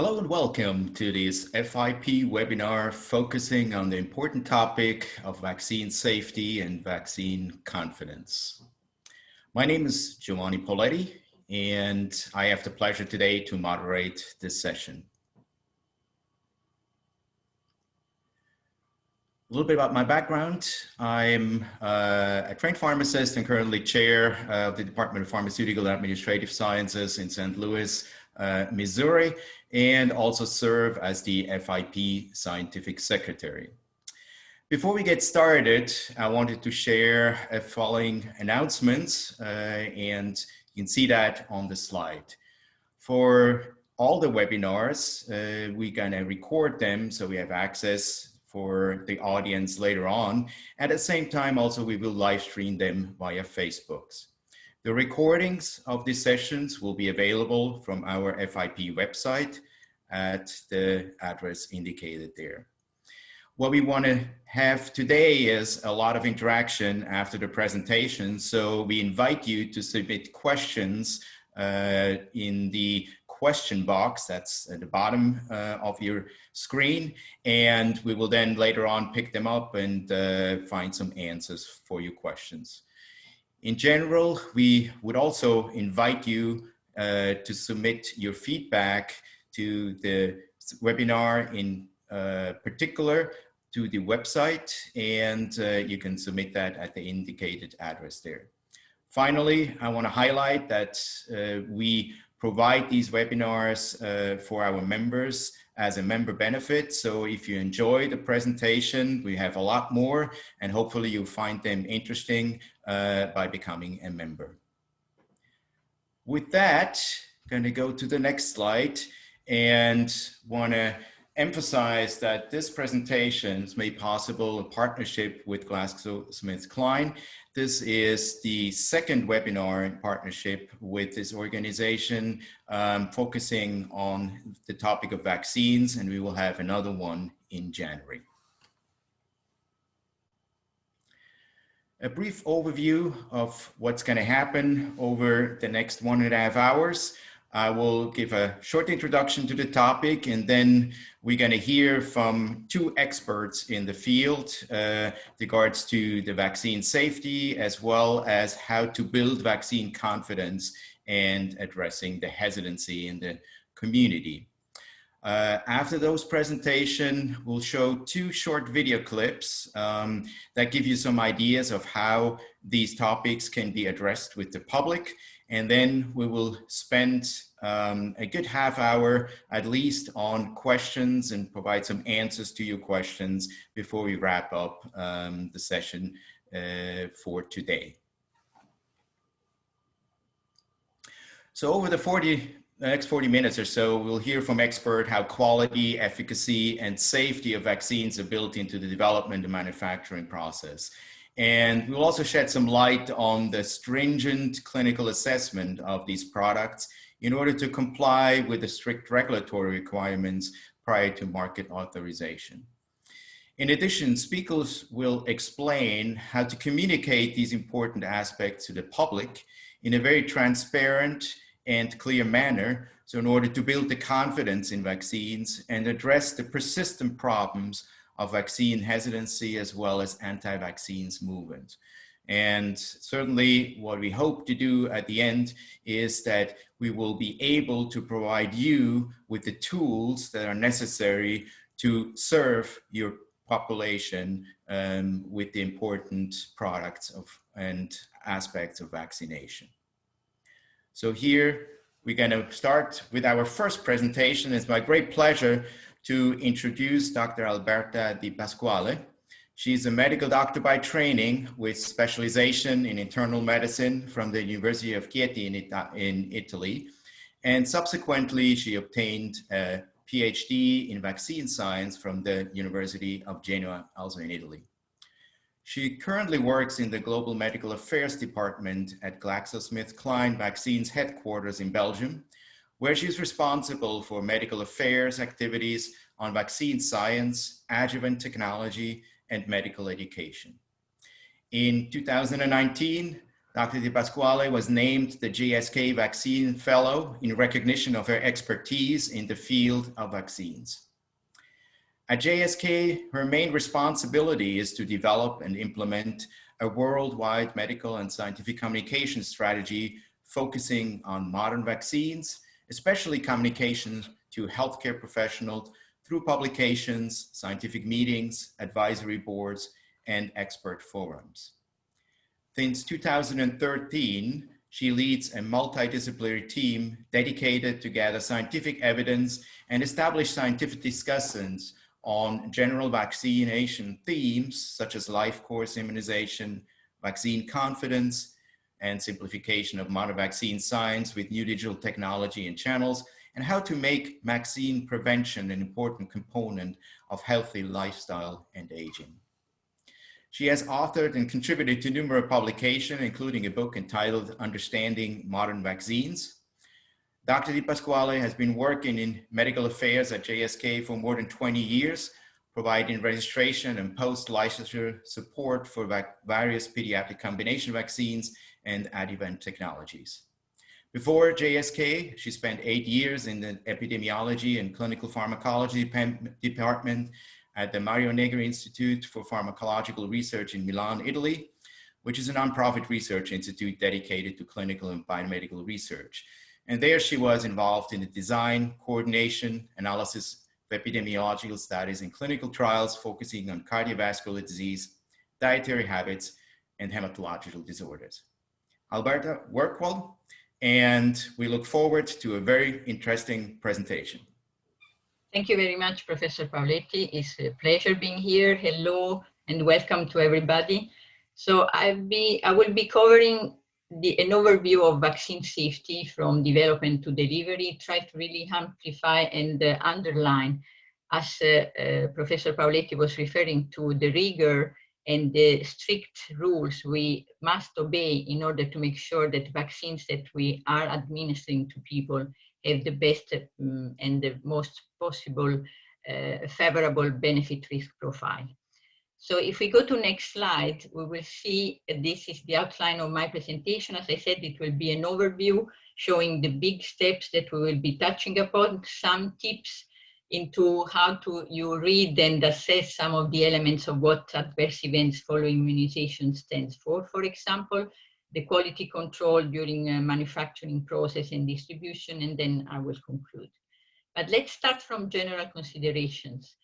Hello and welcome to this FIP webinar focusing on the important topic of vaccine safety and vaccine confidence. My name is Giovanni Poletti, and I have the pleasure today to moderate this session. A little bit about my background. I'm a trained pharmacist and currently chair of the Department of Pharmaceutical and Administrative Sciences in St. Louis, Missouri, and also serve as the FIP Scientific Secretary. Before we get started, I wanted to share a following announcements, and you can see that on the slide. For all the webinars, we're gonna record them so we have access for the audience later on. At the same time, also, we will live stream them via Facebook. The recordings of these sessions will be available from our FIP website at the address indicated there. What we want to have today is a lot of interaction after the presentation. So we invite you to submit questions in the question box that's at the bottom of your screen, and we will then later on pick them up and find some answers for your questions. In general, we would also invite you to submit your feedback to the webinar in particular to the website, and you can submit that at the indicated address there. Finally, I want to highlight that we provide these webinars for our members as a member benefit. So if you enjoy the presentation, we have a lot more, and hopefully you'll find them interesting by becoming a member. With that, I'm going to go to the next slide and want to emphasize that this presentation is made possible in partnership with GlaxoSmithKline. This is the second webinar in partnership with this organization, focusing on the topic of vaccines, and we will have another one in January. A brief overview of what's going to happen over the next 1.5 hours. I will give a short introduction to the topic, and then we're going to hear from two experts in the field regards to the vaccine safety, as well as how to build vaccine confidence and addressing the hesitancy in the community. After those presentations, we'll show two short video clips that give you some ideas of how these topics can be addressed with the public. And then we will spend a good half hour at least on questions and provide some answers to your questions before we wrap up the session for today. So over the next 40 minutes or so, we'll hear from experts how quality, efficacy, and safety of vaccines are built into the development and manufacturing process. And we'll also shed some light on the stringent clinical assessment of these products in order to comply with the strict regulatory requirements prior to market authorization. In addition, speakers will explain how to communicate these important aspects to the public in a very transparent and clear manner, so in order to build the confidence in vaccines and address the persistent problems of vaccine hesitancy as well as anti-vaccines movement. And certainly what we hope to do at the end is that we will be able to provide you with the tools that are necessary to serve your population with the important products and aspects of vaccination. So here we're going to start with our first presentation. It's my great pleasure to introduce Dr. Alberta Di Pasquale. She's a medical doctor by training with specialization in internal medicine from the University of Chieti in Italy. And subsequently, she obtained a PhD in vaccine science from the University of Genoa, also in Italy. She currently works in the Global Medical Affairs Department at GlaxoSmithKline Vaccines headquarters in Belgium, where she's responsible for medical affairs activities on vaccine science, adjuvant technology, and medical education. In 2019, Dr. Di Pasquale was named the GSK Vaccine Fellow in recognition of her expertise in the field of vaccines. At JSK, her main responsibility is to develop and implement a worldwide medical and scientific communication strategy focusing on modern vaccines, especially communication to healthcare professionals through publications, scientific meetings, advisory boards, and expert forums. Since 2013, she leads a multidisciplinary team dedicated to gather scientific evidence and establish scientific discussions on general vaccination themes such as life course immunization, vaccine confidence, and simplification of modern vaccine science with new digital technology and channels, and how to make vaccine prevention an important component of healthy lifestyle and aging. She has authored and contributed to numerous publications, including a book entitled Understanding Modern Vaccines. Dr. Di Pasquale has been working in medical affairs at JSK for more than 20 years, providing registration and post-licensure support for various pediatric combination vaccines and adjuvant technologies. Before JSK, she spent 8 years in the epidemiology and clinical pharmacology department at the Mario Negri Institute for Pharmacological Research in Milan, Italy, which is a nonprofit research institute dedicated to clinical and biomedical research. And there she was involved in the design, coordination, analysis of epidemiological studies and clinical trials focusing on cardiovascular disease, dietary habits, and hematological disorders. Alberta, work well, and we look forward to a very interesting presentation. Thank you very much, Professor Pauletti. It's a pleasure being here. Hello and welcome to everybody. So I will be covering an overview of vaccine safety from development to delivery, try to really amplify and underline, as Professor Pauletti was referring to, the rigor and the strict rules we must obey in order to make sure that vaccines that we are administering to people have the best and the most possible favorable benefit risk profile. So if we go to next slide, we will see this is the outline of my presentation. As I said, it will be an overview showing the big steps that we will be touching upon, some tips into how you read and assess some of the elements of what adverse events following immunization stands for example, the quality control during manufacturing process and distribution, and then I will conclude. But let's start from general considerations.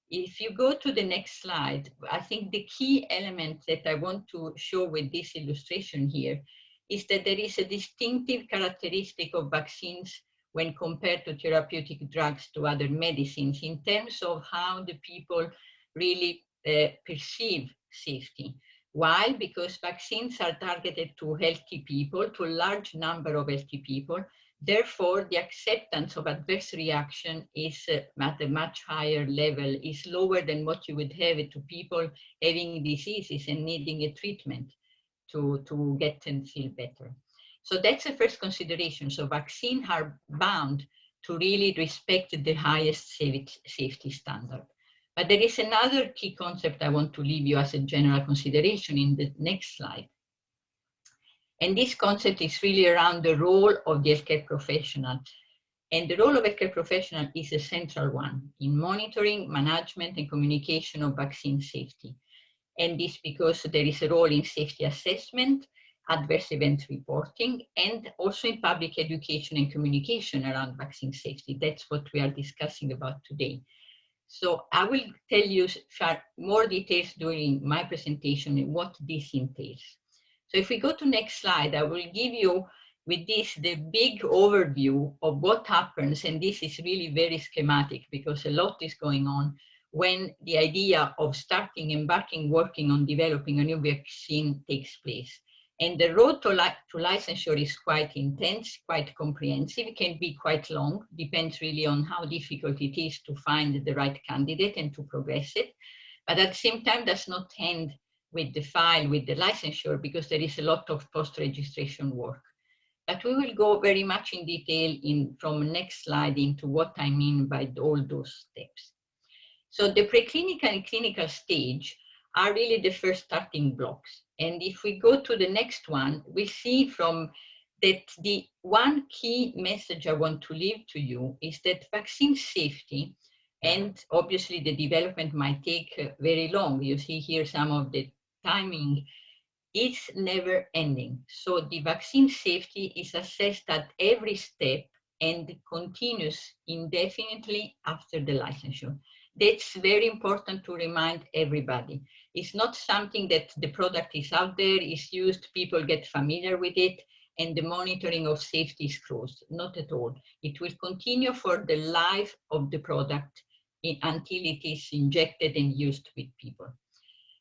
If you go to the next slide, I think the key element that I want to show with this illustration here is that there is a distinctive characteristic of vaccines when compared to therapeutic drugs to other medicines in terms of how the people really perceive safety. Why? Because vaccines are targeted to healthy people, to a large number of healthy people. Therefore, the acceptance of adverse reaction is at a much higher level, is lower than what you would have to people having diseases and needing a treatment to get and feel better. So that's the first consideration. So vaccines are bound to really respect the highest safety standard. But there is another key concept I want to leave you as a general consideration in the next slide. And this concept is really around the role of the healthcare professional. And the role of healthcare professional is a central one in monitoring, management, and communication of vaccine safety. And this because there is a role in safety assessment, adverse event reporting, and also in public education and communication around vaccine safety. That's what we are discussing about today. So I will tell you more details during my presentation and what this entails. So if we go to next slide, I will give you with this the big overview of what happens, and this is really very schematic because a lot is going on when the idea of starting, embarking, working on developing a new vaccine takes place. And the road to licensure is quite intense, quite comprehensive. It can be quite long, depends really on how difficult it is to find the right candidate and to progress it. But at the same time, does not end with the file, with the licensure, because there is a lot of post-registration work. But we will go very much in detail from next slide into what I mean by all those steps. So the preclinical and clinical stage are really the first starting blocks. And if we go to the next one, we see from that the one key message I want to leave to you is that vaccine safety, and obviously the development might take very long. You see here some of the timing, it's never ending. So the vaccine safety is assessed at every step and continues indefinitely after the licensure. That's very important to remind everybody. It's not something that the product is out there, is used, people get familiar with it, and the monitoring of safety is closed. Not at all. It will continue for the life of the product until it is injected and used with people.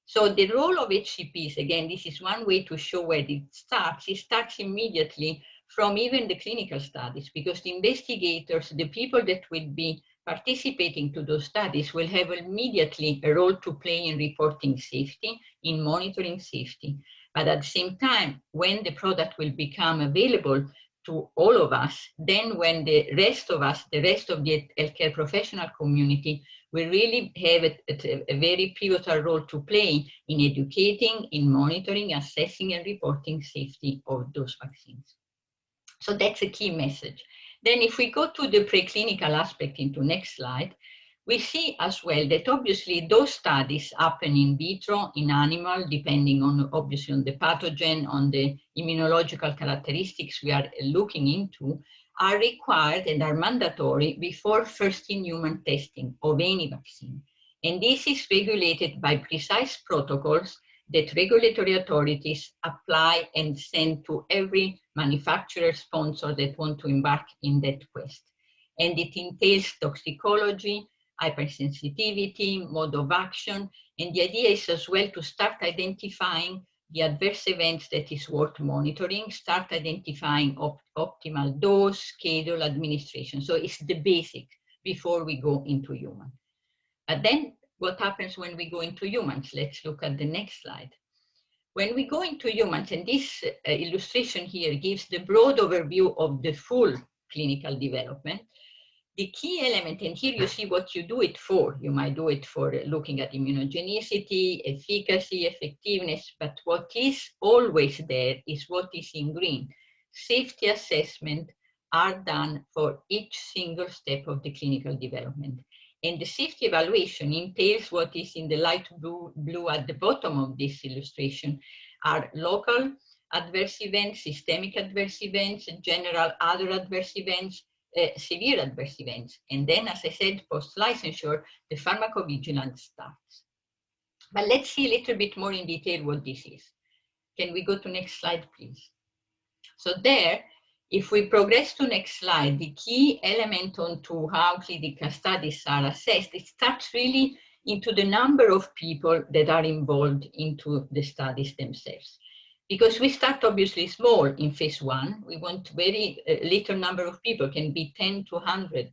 So the role of HCPs, again, this is one way to show where it starts. It starts immediately from even the clinical studies, because the investigators, the people that will be participating to those studies, will have immediately a role to play in reporting safety, in monitoring safety. But at the same time, when the product will become available to all of us, then when the rest of us, the rest of the healthcare professional community, we really have a very pivotal role to play in educating, in monitoring, assessing, and reporting safety of those vaccines. So that's a key message. Then if we go to the preclinical aspect into next slide, we see as well that obviously those studies happen in vitro, in animal, depending on obviously on the pathogen, on the immunological characteristics we are looking into, are required and are mandatory before first in human testing of any vaccine. And this is regulated by precise protocols that regulatory authorities apply and send to every manufacturer sponsor that want to embark in that quest. And it entails toxicology, hypersensitivity, mode of action, and the idea is as well to start identifying the adverse events that is worth monitoring, start identifying optimal dose, schedule, administration. So it's the basic before we go into human. And then what happens when we go into humans? Let's look at the next slide. When we go into humans, and this illustration here gives the broad overview of the full clinical development, the key element, and here you see what you do it for. You might do it for looking at immunogenicity, efficacy, effectiveness, but what is always there is what is in green. Safety assessment are done for each single step of the clinical development. And the safety evaluation entails what is in the light blue at the bottom of this illustration, are local adverse events, systemic adverse events, general other adverse events, severe adverse events. And then, as I said, post-licensure, the pharmacovigilance starts. But let's see a little bit more in detail what this is. Can we go to next slide, please? So there, if we progress to next slide, the key element onto how clinical studies are assessed, it starts really into the number of people that are involved into the studies themselves. Because we start obviously small in phase 1, we want very little number of people, can be 10 to 100,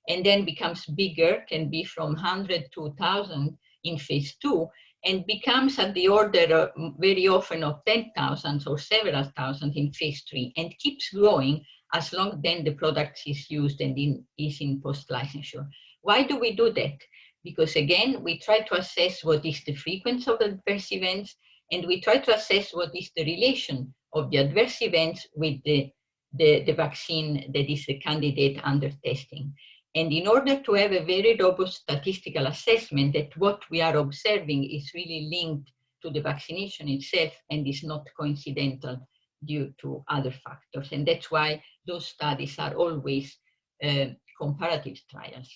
and then becomes bigger, can be from 100 to 1,000 in phase 2, and becomes at the order of, very often of 10,000 or several thousand in phase 3, and keeps growing as long then the product is used and is in post-licensure. Why do we do that? Because again, we try to assess what is the frequency of adverse events, and we try to assess what is the relation of the adverse events with the vaccine that is the candidate under testing. And in order to have a very robust statistical assessment that what we are observing is really linked to the vaccination itself and is not coincidental due to other factors. And that's why those studies are always comparative trials.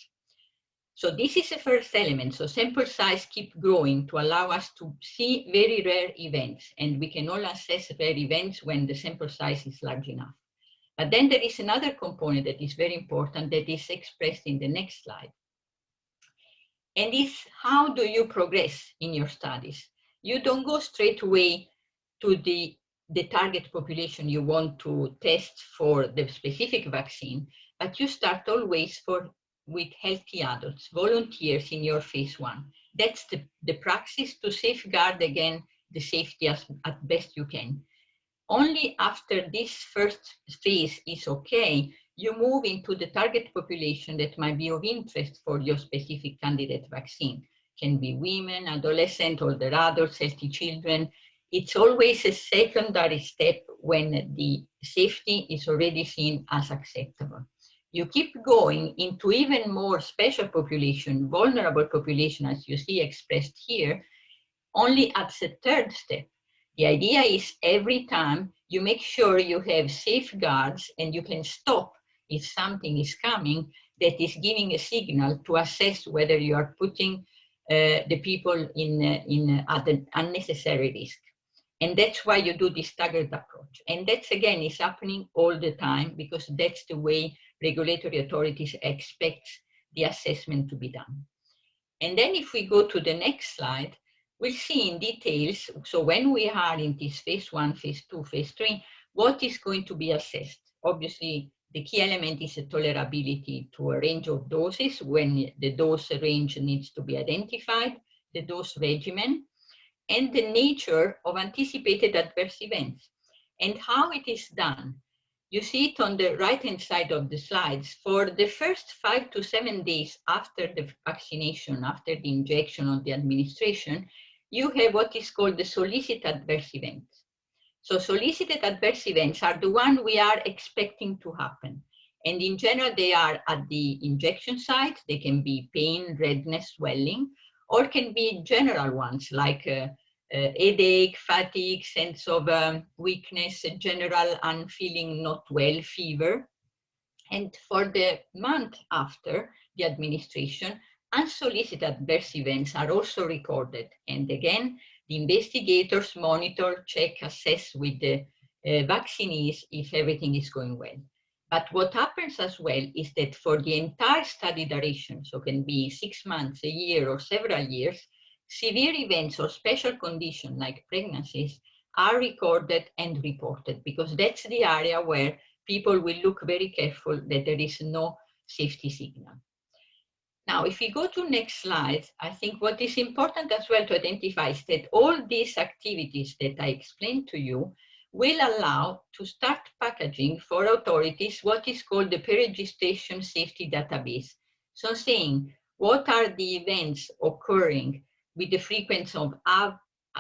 So this is the first element. So sample size keep growing to allow us to see very rare events. And we can all assess rare events when the sample size is large enough. But then there is another component that is very important that is expressed in the next slide. And is how do you progress in your studies? You don't go straight away to the target population you want to test for the specific vaccine, but you start always with healthy adults, volunteers in your phase 1. That's the practice to safeguard, again, the safety as best you can. Only after this first phase is okay, you move into the target population that might be of interest for your specific candidate vaccine. Can be women, adolescents, older adults, healthy children. It's always a secondary step when the safety is already seen as acceptable. You keep going into even more special population, vulnerable population, as you see expressed here, only at the third step. The idea is every time you make sure you have safeguards and you can stop if something is coming that is giving a signal to assess whether you are putting the people at an unnecessary risk. And that's why you do this staggered approach. And that's, again, is happening all the time because that's the way regulatory authorities expect the assessment to be done. And then if we go to the next slide, we'll see in details, so when we are in this phase 1, phase 2, phase 3, what is going to be assessed? Obviously, the key element is the tolerability to a range of doses when the dose range needs to be identified, the dose regimen, and the nature of anticipated adverse events and how it is done. You see it on the right-hand side of the slides. For the first 5 to 7 days after the vaccination, after the injection or the administration, you have what is called the solicited adverse events. So solicited adverse events are the ones we are expecting to happen. And in general, they are at the injection site. They can be pain, redness, swelling, or can be general ones like headache, fatigue, sense of weakness, general unfeeling not well, fever. And for the month after the administration, unsolicited adverse events are also recorded. And again, the investigators monitor, check, assess with the vaccinees if everything is going well. But what happens as well is that for the entire study duration, so it can be 6 months, a year, or several years, severe events or special conditions like pregnancies are recorded and reported because that's the area where people will look very careful that there is no safety signal. Now, if we go to next slide, I think what is important as well to identify is that all these activities that I explained to you will allow to start packaging for authorities what is called the pre-registration safety database. So saying, what are the events occurring with the frequency of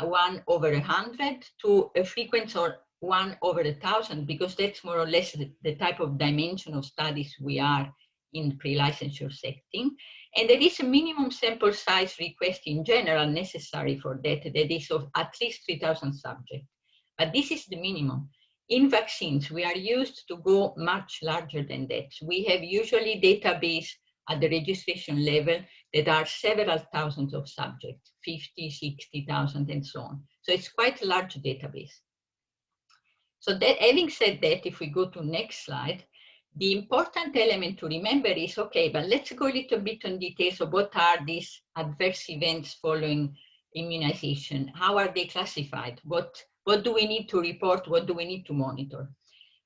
1 over 100 to a frequency of 1 over 1,000, because that's more or less the type of dimension of studies we are in pre-licensure setting. And there is a minimum sample size request in general necessary for that is of at least 3,000 subjects. But this is the minimum. In vaccines, we are used to go much larger than that. We have usually database at the registration level that are several thousands of subjects, 50, 60,000 and so on. So it's quite a large database. So that, having said that, if we go to next slide, the important element to remember is, okay, but let's go a little bit on details of what are these adverse events following immunization. How are they classified? What do we need to report? What do we need to monitor?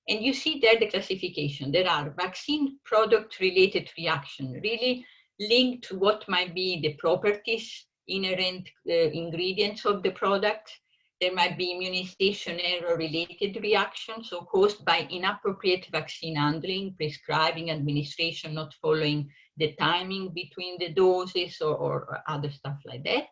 And you see there the classification. There are vaccine product-related reaction, really linked to what might be the properties, inherent ingredients of the product. There might be immunization error-related reactions, so caused by inappropriate vaccine handling, prescribing, administration, not following the timing between the doses or other stuff like that.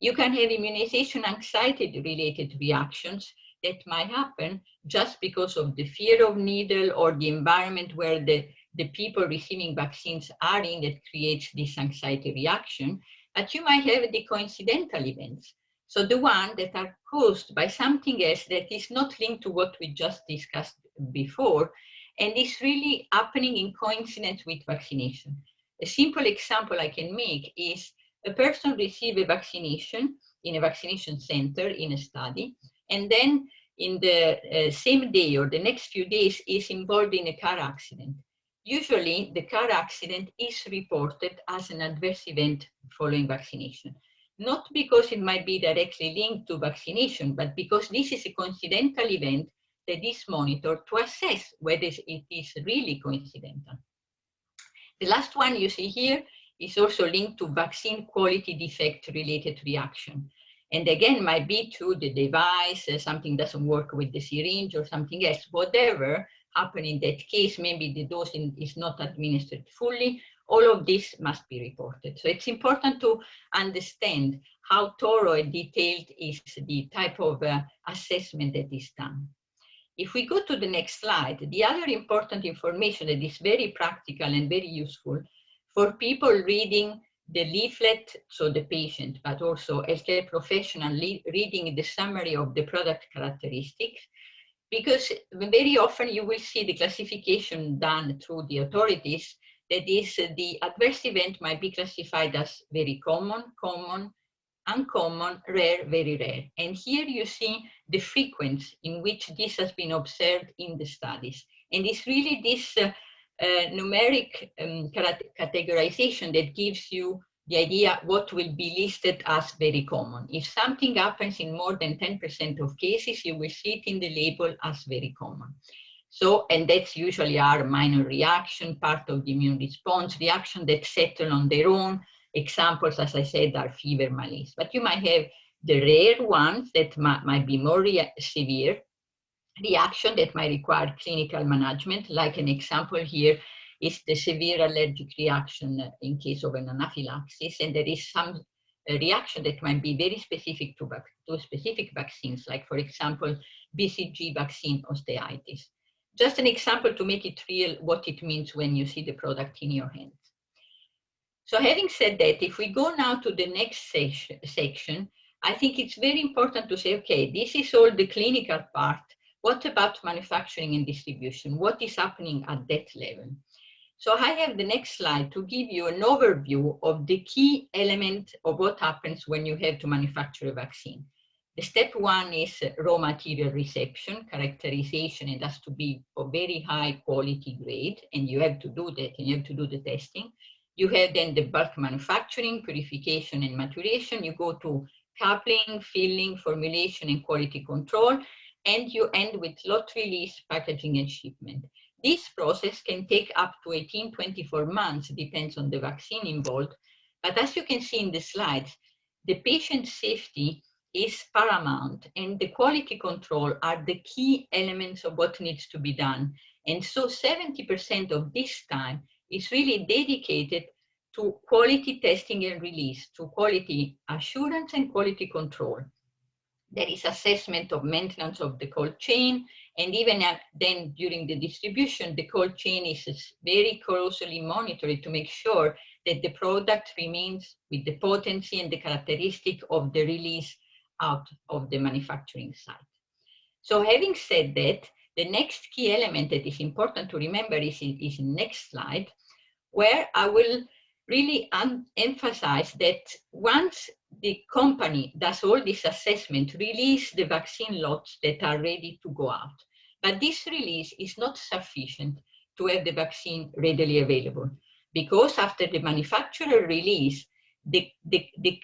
You can have immunization anxiety-related reactions that might happen just because of the fear of needle or the environment where the people receiving vaccines are in that creates this anxiety reaction. But you might have the coincidental events. So the ones that are caused by something else that is not linked to what we just discussed before, and is really happening in coincidence with vaccination. A simple example I can make is a person receives a vaccination in a vaccination center in a study, and then in the same day or the next few days is involved in a car accident. Usually the car accident is reported as an adverse event following vaccination. Not because it might be directly linked to vaccination, but because this is a coincidental event that is monitored to assess whether it is really coincidental. The last one you see here is also linked to vaccine quality defect related reaction. And again, might be to the device, something doesn't work with the syringe or something else, whatever happened in that case, maybe the dose is not administered fully, all of this must be reported. So it's important to understand how thorough and detailed is the type of assessment that is done. If we go to the next slide, the other important information that is very practical and very useful for people reading the leaflet, so the patient, but also healthcare professional reading the summary of the product characteristics, because very often you will see the classification done through the authorities, that is, the adverse event might be classified as very common, common, uncommon, rare, very rare. And here you see the frequency in which this has been observed in the studies. And it's really this numeric categorization that gives you the idea what will be listed as very common. If something happens in more than 10% of cases, you will see it in the label as very common. So, and that's usually our minor reaction, part of the immune response, reaction that settle on their own. Examples, as I said, are fever, malaise. But you might have the rare ones that might be more severe, reaction that might require clinical management, like an example here is the severe allergic reaction in case of an anaphylaxis, and there is some reaction that might be very specific to specific vaccines, like for example, BCG vaccine osteitis. Just an example to make it real what it means when you see the product in your hands. So having said that, if we go now to the next section, I think it's very important to say, okay, this is all the clinical part. What about manufacturing and distribution? What is happening at that level? So I have the next slide to give you an overview of the key element of what happens when you have to manufacture a vaccine. The step one is raw material reception, characterization, and has to be of very high quality grade, and you have to do that, and you have to do the testing. You have then the bulk manufacturing, purification, and maturation. You go to coupling, filling, formulation, and quality control, and you end with lot release, packaging, and shipment. This process can take up to 18-24 months, depends on the vaccine involved. But as you can see in the slides, the patient safety is paramount, and the quality control are the key elements of what needs to be done. And so 70% of this time is really dedicated to quality testing and release, to quality assurance and quality control. There is assessment of maintenance of the cold chain, and even then during the distribution, the cold chain is very closely monitored to make sure that the product remains with the potency and the characteristic of the release out of the manufacturing site. So having said that, the next key element that is important to remember is the next slide, where I will really emphasize that once the company does all this assessment, release the vaccine lots that are ready to go out. But this release is not sufficient to have the vaccine readily available, because after the manufacturer release, the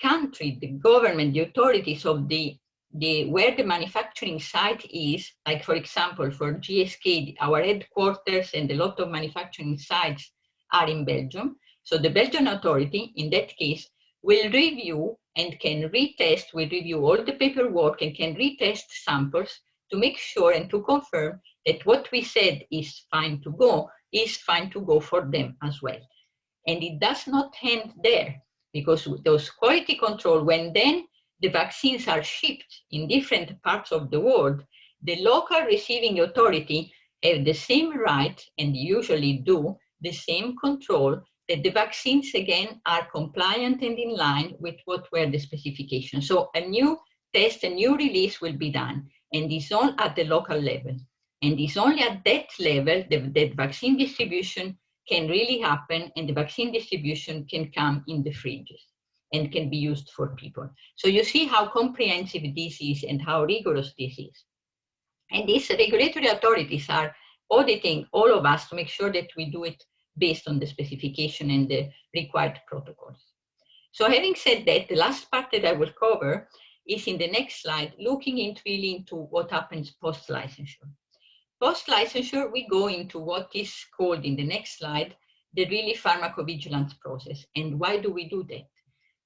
country, the government, the authorities of where the manufacturing site is, like for example, for GSK, our headquarters and a lot of manufacturing sites are in Belgium. So the Belgian authority, in that case, will review and can retest, will review all the paperwork and can retest samples to make sure and to confirm that what we said is fine to go for them as well. And it does not end there, because those quality control, when then the vaccines are shipped in different parts of the world, the local receiving authority have the same right, and usually do, the same control, that the vaccines again are compliant and in line with what were the specifications. So a new test, a new release will be done, and it's all at the local level. And it's only at that level that vaccine distribution can really happen, and the vaccine distribution can come in the fridges and can be used for people. So you see how comprehensive this is and how rigorous this is. And these regulatory authorities are auditing all of us to make sure that we do it based on the specification and the required protocols. So having said that, the last part that I will cover is in the next slide, looking really into what happens post-licensure. Post-licensure, we go into what is called in the next slide, the really pharmacovigilance process. And why do we do that?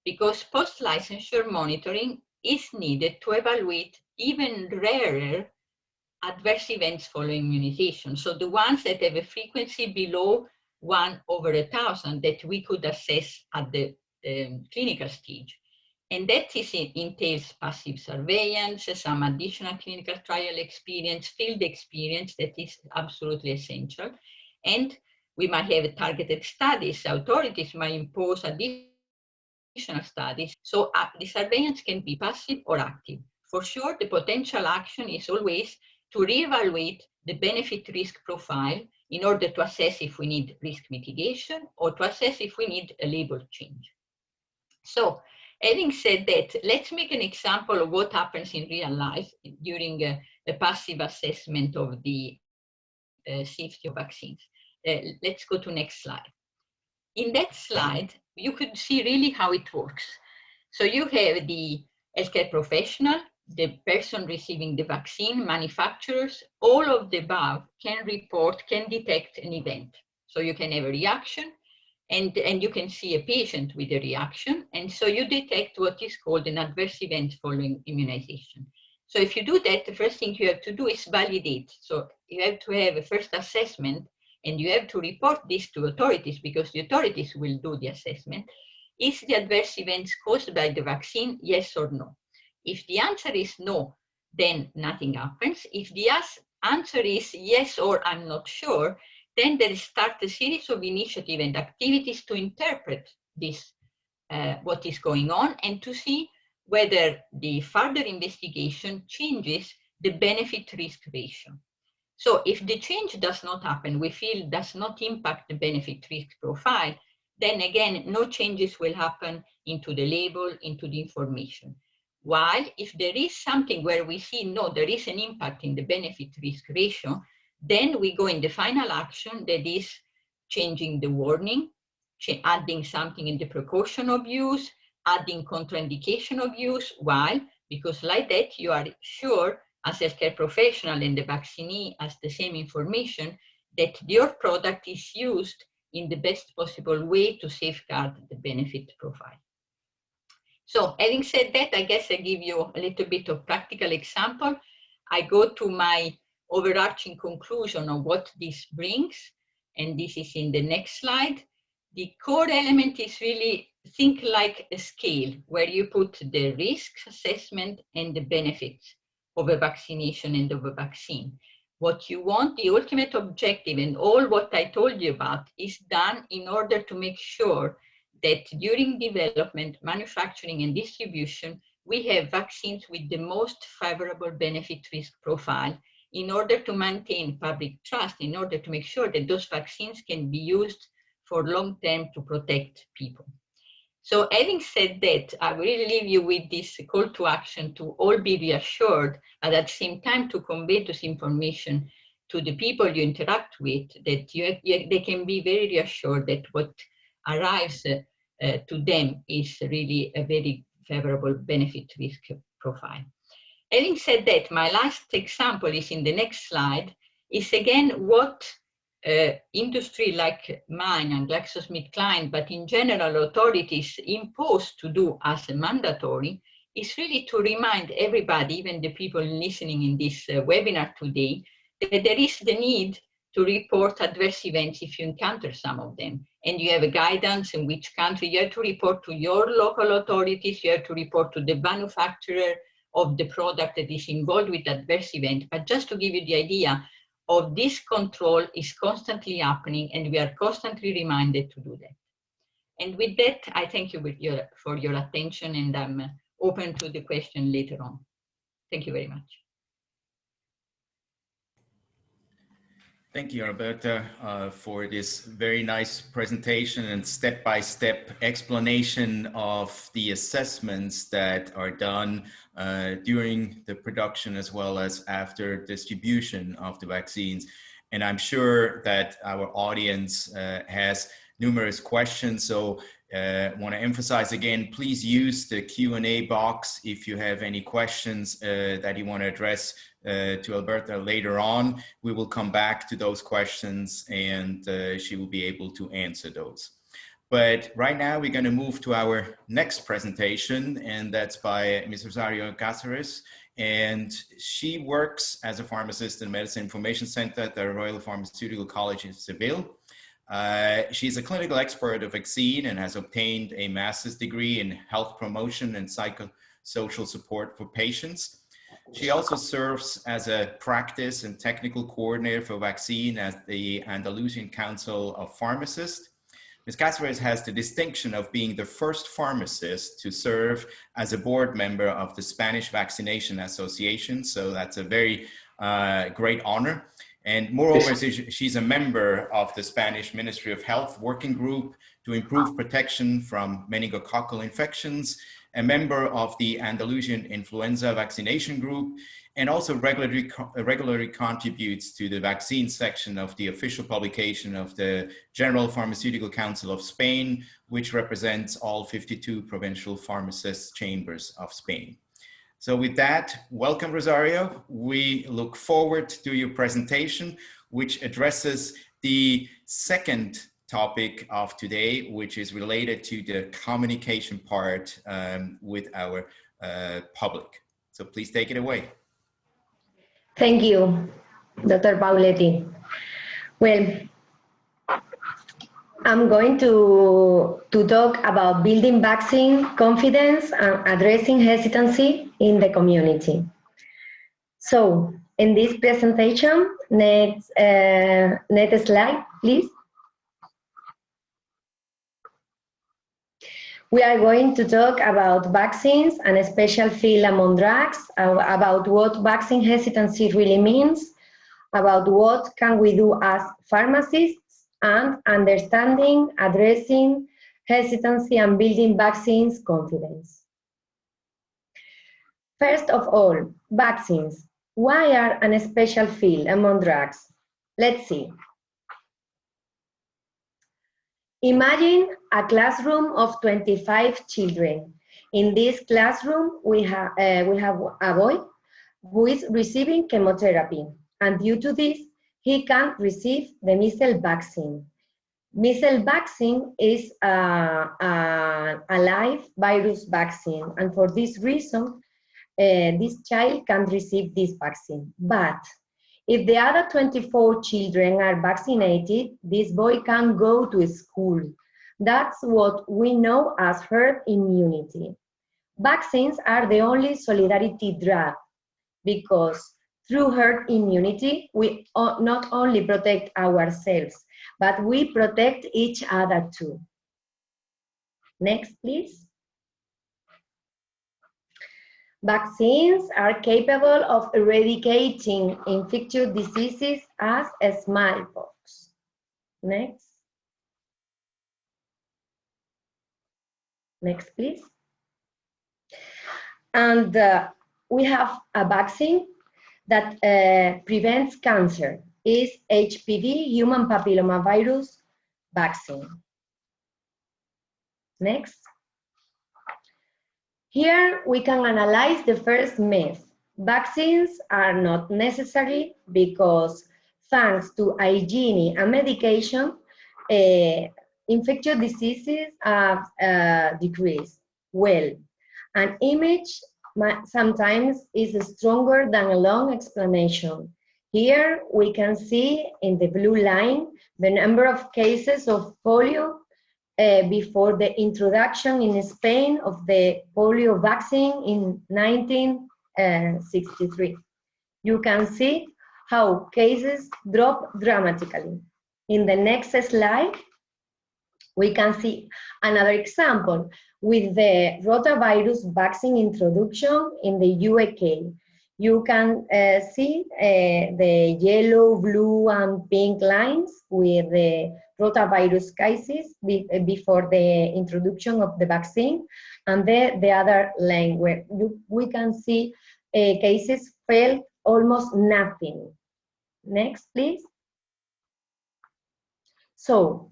Because post-licensure monitoring is needed to evaluate even rarer adverse events following immunization. So the ones that have a frequency below 1/1000 that we could assess at the clinical stage. And that entails passive surveillance, some additional clinical trial experience, field experience that is absolutely essential. And we might have targeted studies. Authorities might impose additional studies. So the surveillance can be passive or active. For sure, the potential action is always to reevaluate the benefit risk profile in order to assess if we need risk mitigation or to assess if we need a label change. So having said that, let's make an example of what happens in real life during a passive assessment of the safety of vaccines. Let's go to next slide. In that slide, you could see really how it works. So you have the healthcare professional, the person receiving the vaccine, manufacturers, all of the above can report, can detect an event. So you can have a reaction, and you can see a patient with a reaction. And so you detect what is called an adverse event following immunization. So if you do that, the first thing you have to do is validate. So you have to have a first assessment, and you have to report this to authorities because the authorities will do the assessment. Is the adverse events caused by the vaccine, yes or no? If the answer is no, then nothing happens. If the answer is yes or I'm not sure, then there starts a series of initiatives and activities to interpret this, what is going on, and to see whether the further investigation changes the benefit-risk ratio. So if the change does not happen, we feel does not impact the benefit-risk profile, then again, no changes will happen into the label, into the information. While if there is something where we see, no, there is an impact in the benefit-risk ratio, then we go in the final action that is changing the warning, adding something in the precaution of use, adding contraindication of use. Why? Because like that, you are sure as a healthcare professional and the vaccinee has the same information that your product is used in the best possible way to safeguard the benefit profile. So having said that, I guess I give you a little bit of practical example. I go to my overarching conclusion of what this brings, and this is in the next slide. The core element is really think like a scale where you put the risk assessment and the benefits of a vaccination and of a vaccine. What you want, the ultimate objective, and all what I told you about is done in order to make sure that during development, manufacturing, and distribution, we have vaccines with the most favorable benefit-risk profile in order to maintain public trust, in order to make sure that those vaccines can be used for long term to protect people. So having said that, I will leave you with this call to action to all be reassured, but at the same time to convey this information to the people you interact with, that they can be very reassured that what arrives to them is really a very favorable benefit-risk profile. Having said that, my last example is in the next slide, is again what industry like mine and GlaxoSmithKline, but in general authorities impose to do as a mandatory, is really to remind everybody, even the people listening in this webinar today, that there is the need to report adverse events if you encounter some of them. And you have a guidance in which country you have to report to your local authorities, you have to report to the manufacturer of the product that is involved with adverse event. But just to give you the idea of this control is constantly happening, and we are constantly reminded to do that. And with that, I thank you for your attention, and I'm open to the question later on. Thank you very much. Thank you, Roberta, for this very nice presentation and step-by-step explanation of the assessments that are done during the production as well as after distribution of the vaccines. And I'm sure that our audience has numerous questions. So I want to emphasize again, please use the Q&A box if you have any questions that you want to address to Alberta later on. We will come back to those questions and she will be able to answer those. But right now we're going to move to our next presentation, and that's by Ms. Rosario Cáceres. And she works as a pharmacist in Medicine Information Center at the Royal Pharmaceutical College in Seville. She's a clinical expert of vaccine and has obtained a master's degree in health promotion and psychosocial support for patients. She also serves as a practice and technical coordinator for vaccine at the Andalusian Council of Pharmacists. Ms. Cáceres has the distinction of being the first pharmacist to serve as a board member of the Spanish Vaccination Association. So that's a very great honor. And moreover, she's a member of the Spanish Ministry of Health Working Group to improve protection from meningococcal infections, a member of the Andalusian Influenza Vaccination Group, and also regularly contributes to the vaccine section of the official publication of the General Pharmaceutical Council of Spain, which represents all 52 provincial pharmacists' chambers of Spain. So with that, welcome, Rosario. We look forward to your presentation, which addresses the second topic of today, which is related to the communication part with our public. So please take it away. Thank you, Dr. Pauletti. Well, I'm going to talk about building vaccine confidence and addressing hesitancy in the community. So, in this presentation, next slide, please. We are going to talk about vaccines and a special field among drugs, about what vaccine hesitancy really means, about what can we do as pharmacists, and understanding, addressing hesitancy and building vaccines confidence. First of all, vaccines. Why are a special field among drugs? Let's see. Imagine a classroom of 25 children. In this classroom, we have a boy who is receiving chemotherapy, and due to this, he can't receive the measles vaccine. Measles vaccine is a live virus vaccine, and for this reason, this child can't receive this vaccine. But if the other 24 children are vaccinated, this boy can go to school. That's what we know as herd immunity. Vaccines are the only solidarity drug because through herd immunity, we not only protect ourselves, but we protect each other too. Next, please. Vaccines are capable of eradicating infectious diseases as smallpox. Next. Next, please. And we have a vaccine that prevents cancer. Is HPV, human papillomavirus vaccine. Next. Here we can analyze the first myth. Vaccines are not necessary because thanks to hygiene and medication, infectious diseases have decreased. Well, an image sometimes is stronger than a long explanation. Here we can see in the blue line the number of cases of polio before the introduction in Spain of the polio vaccine in 1963. You can see how cases drop dramatically. In the next slide, we can see another example with the rotavirus vaccine introduction in the UK. You can see the yellow, blue, and pink lines with the rotavirus cases before the introduction of the vaccine, and the other line where we can see cases felt almost nothing. Next, please. So,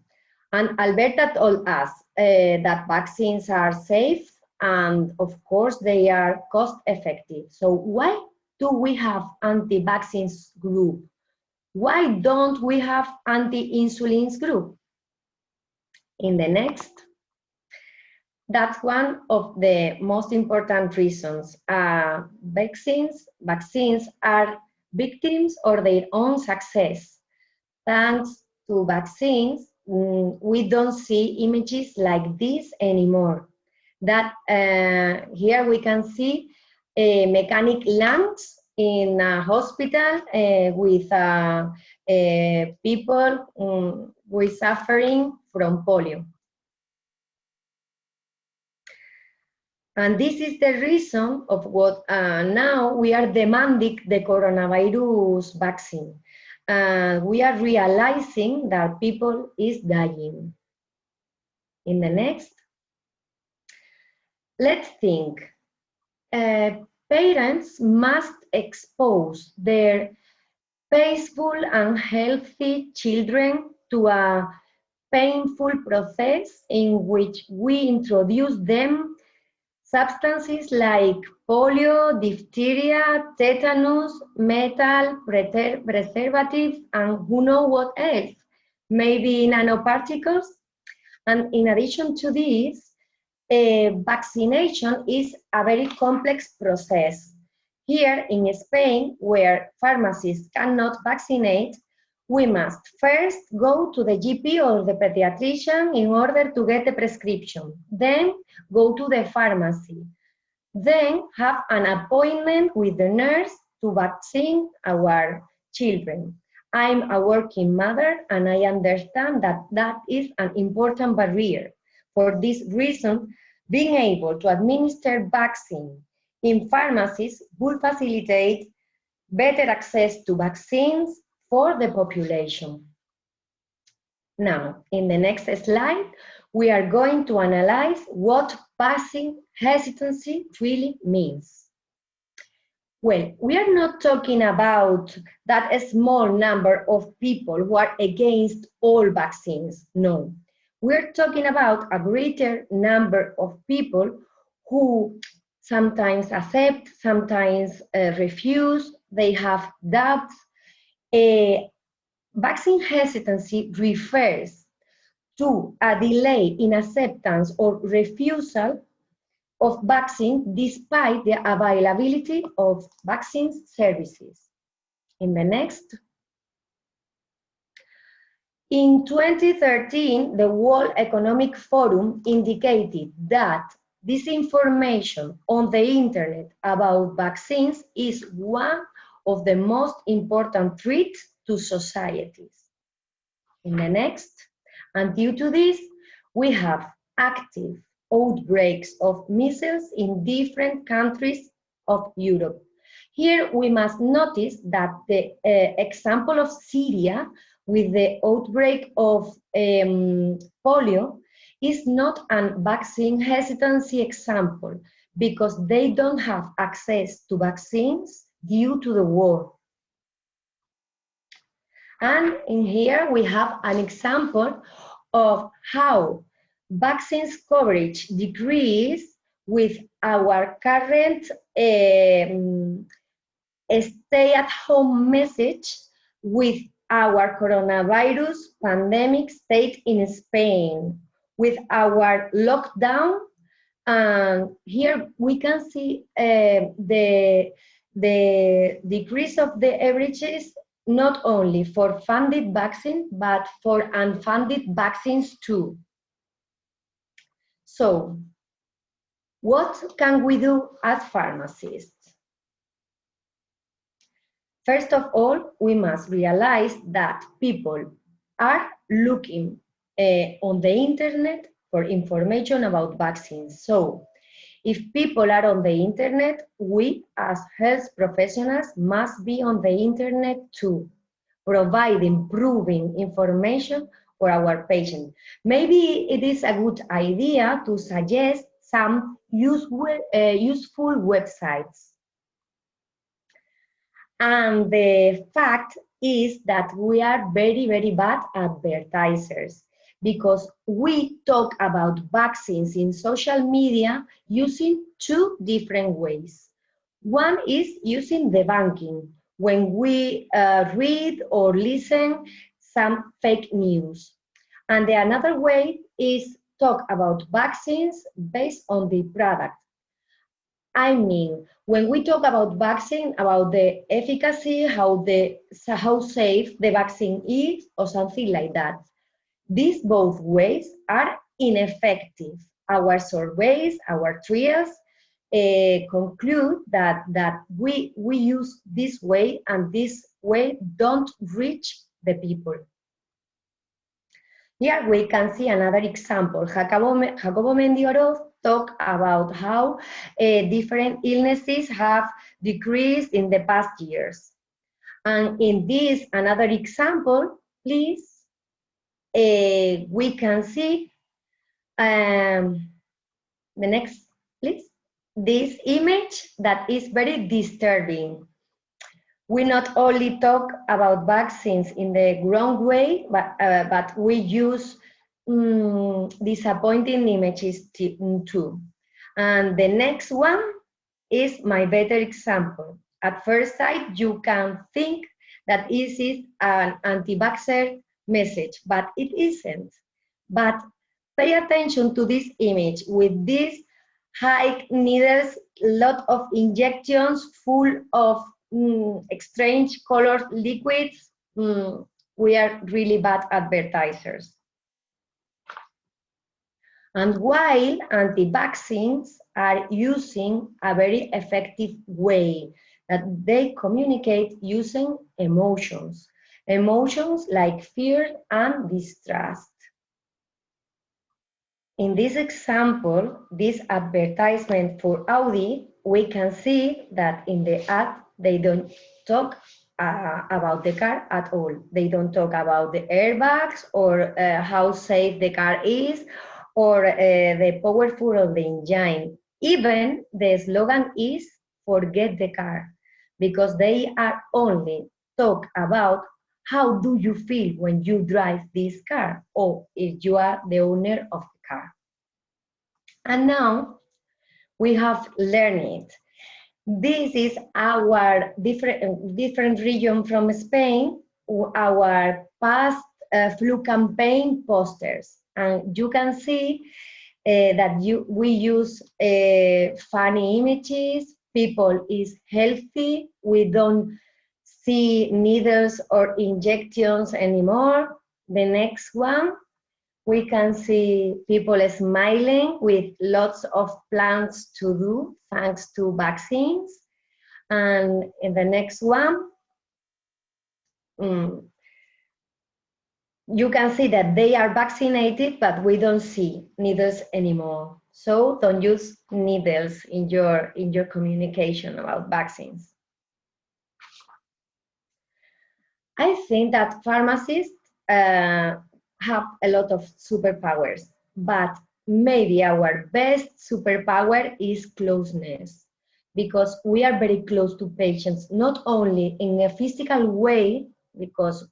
and Alberta told us that vaccines are safe and of course they are cost effective. So why do we have anti-vaccines group? Why don't we have anti-insulins group? In the next, that's one of the most important reasons. Vaccines are victims of their own success. Thanks to vaccines, we don't see images like this anymore. That here we can see mechanic lungs in a hospital with people who are suffering from polio. And this is the reason of what now we are demanding the coronavirus vaccine. We are realizing that people is dying. In the next, let's think. Parents must expose their peaceful and healthy children to a painful process in which we introduce them substances like polio, diphtheria, tetanus, metal, preservatives, and who knows what else, maybe nanoparticles. And in addition to this, vaccination is a very complex process. Here in Spain, where pharmacists cannot vaccinate, we must first go to the GP or the pediatrician in order to get the prescription. Then go to the pharmacy. Then have an appointment with the nurse to vaccine our children. I'm a working mother and I understand that that is an important barrier. For this reason, being able to administer vaccine in pharmacies will facilitate better access to vaccines for the population. Now, in the next slide, we are going to analyze what vaccine hesitancy really means. Well, we are not talking about that a small number of people who are against all vaccines, no. We're talking about a greater number of people who sometimes accept, sometimes refuse, they have doubts. Vaccine hesitancy refers to a delay in acceptance or refusal of vaccine despite the availability of vaccine services. In the next. In 2013, the World Economic Forum indicated that disinformation on the internet about vaccines is one of the most important threats to societies. In the next, and due to this, we have active outbreaks of measles in different countries of Europe. Here we must notice that the example of Syria with the outbreak of polio is not a vaccine hesitancy example because they don't have access to vaccines due to the war. And in here we have an example of how vaccines coverage decrease with our current stay-at-home message with our coronavirus pandemic state in Spain, with our lockdown. And here we can see the decrease of the averages not only for funded vaccines, but for unfunded vaccines too. So, what can we do as pharmacists? First of all, we must realize that people are looking on the internet for information about vaccines. So, if people are on the internet, we as health professionals must be on the internet too, providing, proving information for our patients. Maybe it is a good idea to suggest some useful websites. And the fact is that we are very, very bad advertisers because we talk about vaccines in social media using two different ways. One is using debunking, when we read or listen some fake news. And the another way is talk about vaccines based on the product. I mean, when we talk about vaccine, about the efficacy, how safe the vaccine is, or something like that. These both ways are ineffective. Our surveys, our trials conclude that we use this way, and this way don't reach the people. Here we can see another example. Jacobo Mendioroz talked about how different illnesses have decreased in the past years. And in this, another example, please, we can see the next, please, this image that is very disturbing. We not only talk about vaccines in the wrong way, but we use disappointing images too. And the next one is my better example. At first sight, you can think that this is an anti-vaxxer message, but it isn't. But pay attention to this image with these high needles, lot of injections full of strange colored liquids. We are really bad advertisers. And while anti-vaccines are using a very effective way, that they communicate using emotions. Emotions like fear and distrust. In this example, this advertisement for Audi, we can see that in the ad, they don't talk about the car at all. They don't talk about the airbags or how safe the car is or the powerful of the engine. Even the slogan is forget the car, because they are only talk about how do you feel when you drive this car, or if you are the owner of the car. And now we have learned it. This is our different region from Spain, our past flu campaign posters. And you can see that we use funny images, people is healthy, we don't see needles or injections anymore. The next one, we can see people smiling with lots of plans to do thanks to vaccines. And in the next one, you can see that they are vaccinated, but we don't see needles anymore. So don't use needles in your communication about vaccines. I think that pharmacists have a lot of superpowers, but maybe our best superpower is closeness, because we are very close to patients, not only in a physical way, because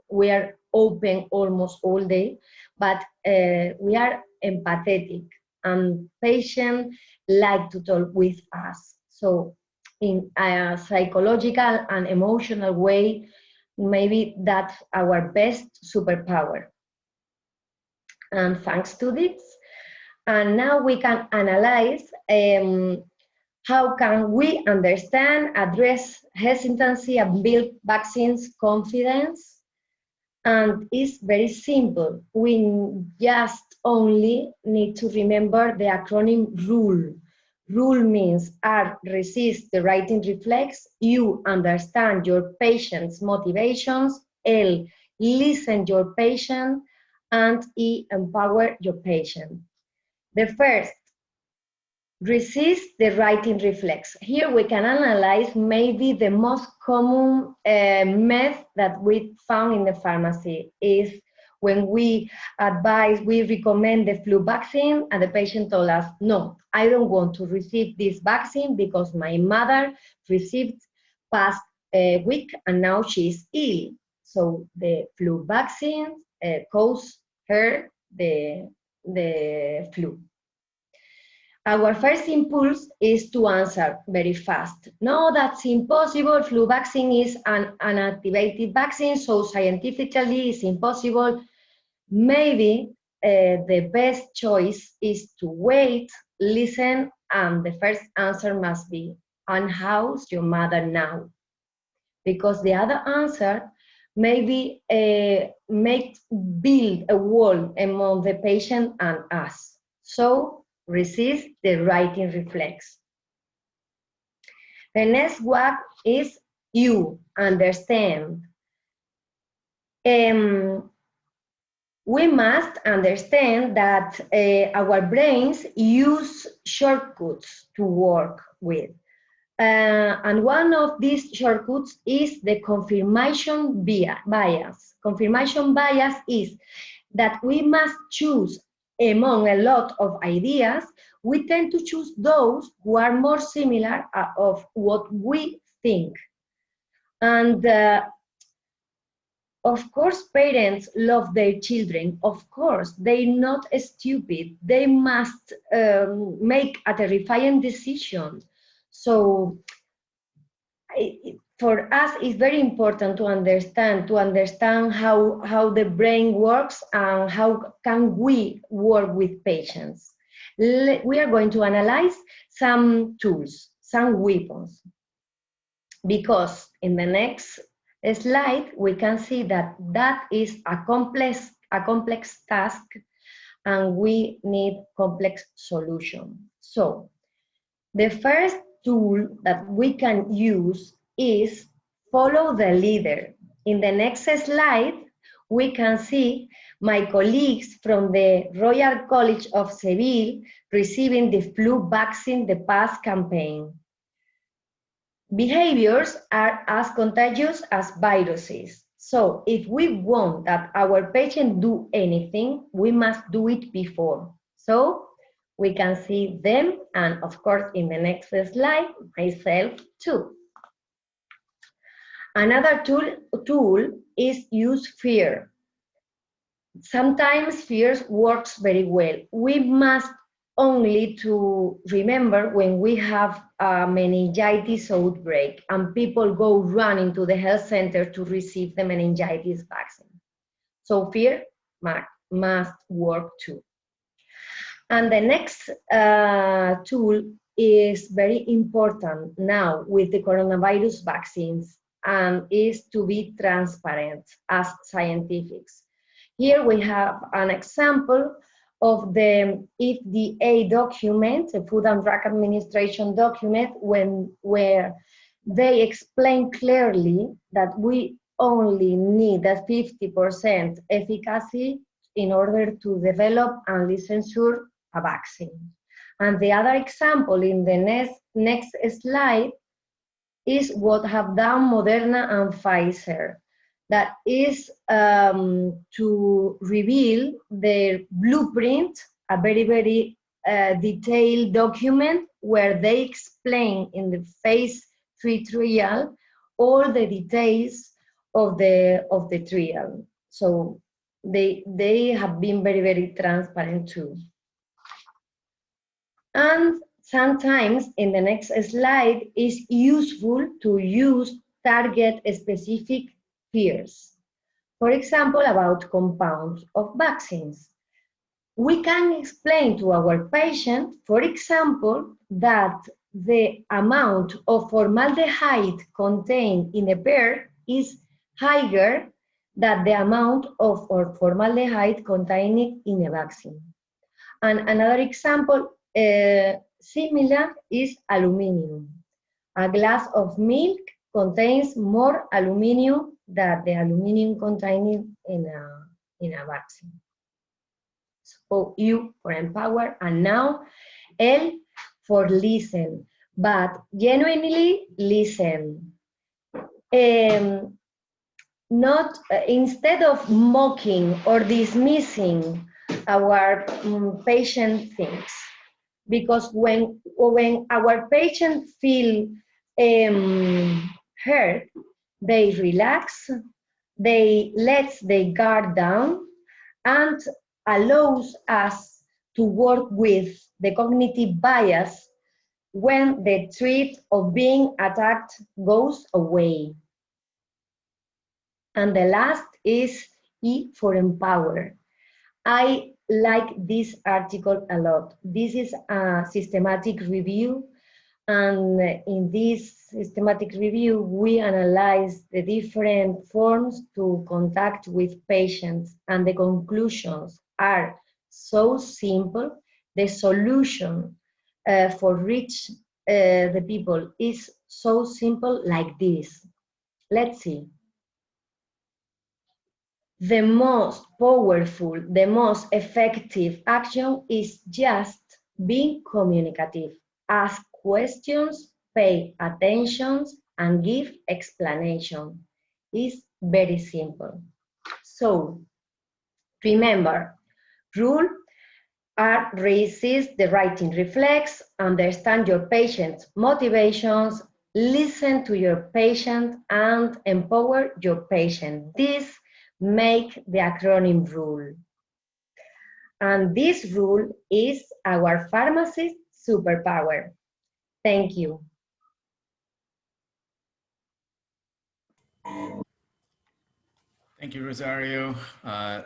we are open almost all day, but we are empathetic, and patients like to talk with us. So in a psychological and emotional way, maybe that's our best superpower. And thanks to this, and now we can analyze how can we understand, address hesitancy, and build vaccines confidence. And it's very simple. We just only need to remember the acronym RULE. RULE means R, resist the writing reflex, U, understand your patient's motivations, L, listen your patient, and E, empower your patient. The first, resist the writing reflex. Here we can analyze maybe the most common myth that we found in the pharmacy is when we recommend the flu vaccine and the patient told us, no, I don't want to receive this vaccine because my mother received past week and now she's ill. So the flu vaccine caused her the flu. Our first impulse is to answer very fast. No, that's impossible. Flu vaccine is an inactivated vaccine, so scientifically it's impossible. Maybe the best choice is to wait, listen, and the first answer must be, and how's your mother now? Because the other answer maybe build a wall among the patient and us. So resist the writing reflex. The next one is you understand. We must understand that our brains use shortcuts to work with. And one of these shortcuts is the confirmation bias. Confirmation bias is that we must choose among a lot of ideas. We tend to choose those who are more similar of what we think. And of course, parents love their children. Of course, they're not stupid. They must make a terrifying decision. So for us, it's very important to understand how the brain works and how can we work with patients. We are going to analyze some tools, some weapons, because in the next slide, we can see that that is a complex task and we need complex solution. So the first tool that we can use is follow the leader. In the next slide, we can see my colleagues from the Royal College of Seville receiving the flu vaccine the past campaign. Behaviors are as contagious as viruses. So if we want that our patient do anything, we must do it before. So we can see them, and of course in the next slide, myself too. Another tool is use fear. Sometimes fear works very well. We must only to remember when we have a meningitis outbreak and people go running to the health center to receive the meningitis vaccine. So fear must work too. And the next tool is very important now with the coronavirus vaccines, and is to be transparent as scientists. Here we have an example of the FDA document, the Food and Drug Administration document, where they explain clearly that we only need a 50% efficacy in order to develop and licensure a vaccine. And the other example in the next slide is what have done Moderna and Pfizer. That is to reveal their blueprint, a very, very detailed document where they explain in the phase 3 trial all the details of the trial. So they have been very, very transparent too. And sometimes in the next slide is useful to use target specific fears. For example, about compounds of vaccines. We can explain to our patient, for example, that the amount of formaldehyde contained in a pear is higher than the amount of formaldehyde contained in a vaccine. And another example similar is aluminum. A glass of milk contains more aluminum than the aluminum contained in a vaccine. So U for empower, and now L for listen, but genuinely listen. Not instead of mocking or dismissing our patient things, because when our patients feel hurt, they relax, they let their guard down, and allows us to work with the cognitive bias when the threat of being attacked goes away. And the last is E for empower. I like this article a lot. This is a systematic review And in this systematic review, we analyze the different forms to contact with patients, and the conclusions are so simple. The solution for reach the people is so simple like this. Let's see. The most powerful, the most effective action is just being communicative. Ask questions, pay attention, and give explanation. It's very simple. So, remember, rule are resist the writing reflex, understand your patient's motivations, listen to your patient, and empower your patient. This make the acronym rule. And this rule is our pharmacist superpower. Thank you. Thank you, Rosario,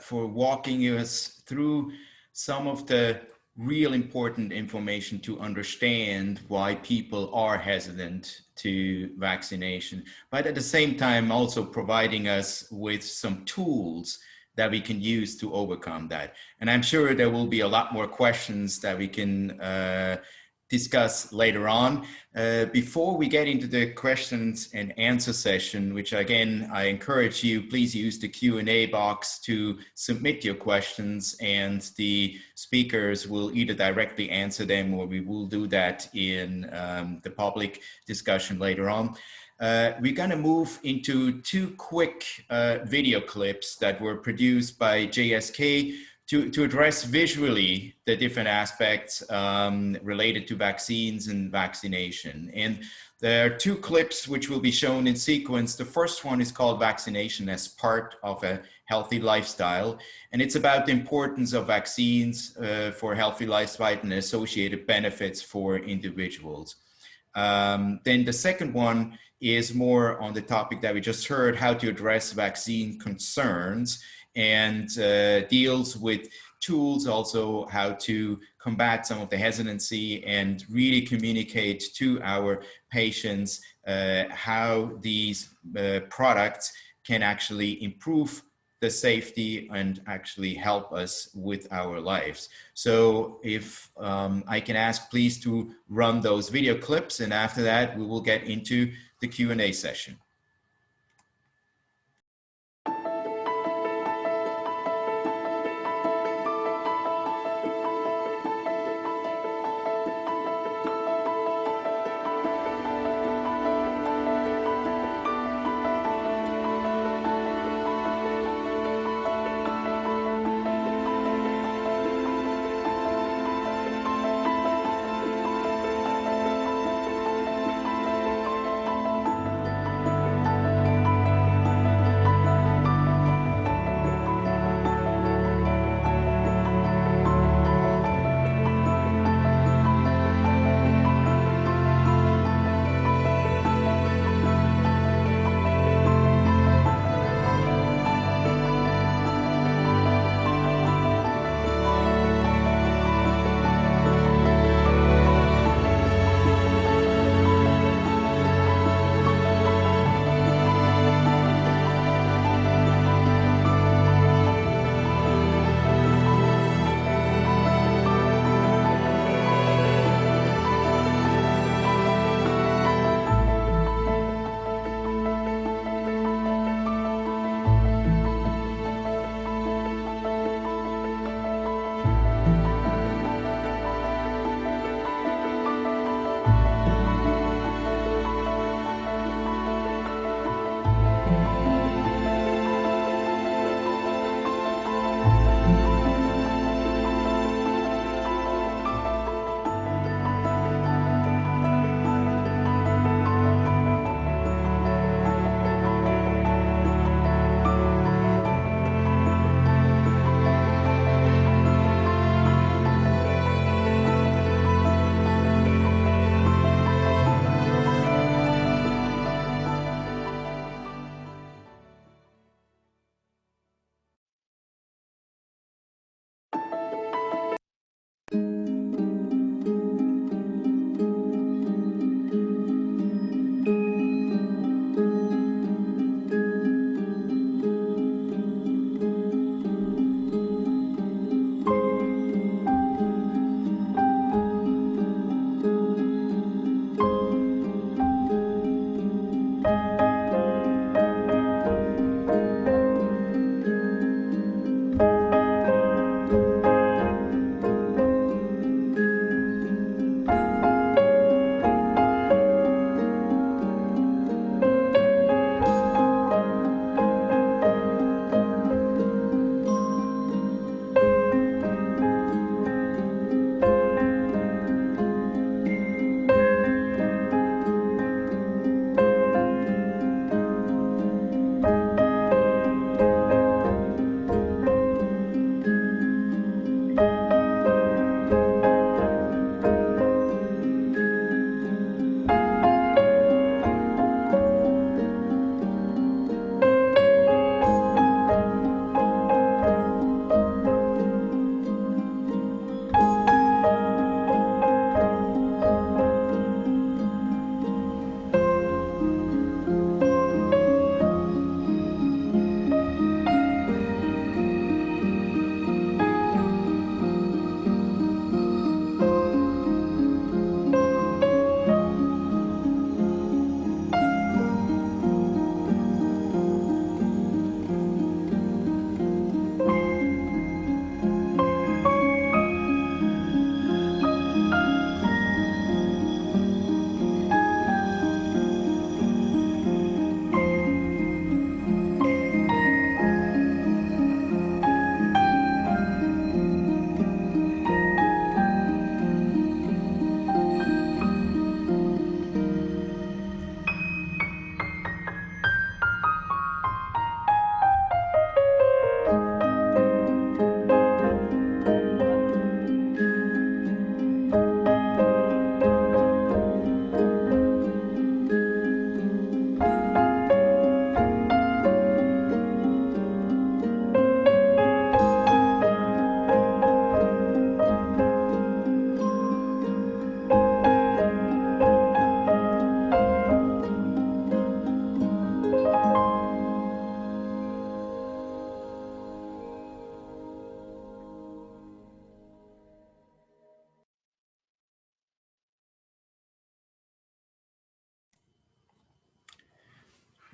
for walking us through some of the real important information to understand why people are hesitant to vaccination, but at the same time also providing us with some tools that we can use to overcome that. And I'm sure there will be a lot more questions that we can discuss later on. Before we get into the questions and answer session, which again, I encourage you, please use the Q&A box to submit your questions, and the speakers will either directly answer them or we will do that in the public discussion later on. We're going to move into two quick video clips that were produced by JSK to address visually the different aspects related to vaccines and vaccination. And there are two clips which will be shown in sequence. The first one is called Vaccination as Part of a Healthy Lifestyle. And it's about the importance of vaccines for healthy lifestyle and associated benefits for individuals. Then the second one is more on the topic that we just heard, how to address vaccine concerns, and deals with tools also how to combat some of the hesitancy and really communicate to our patients how these products can actually improve the safety and actually help us with our lives. So if I can ask please to run those video clips, and after that we will get into the Q&A session.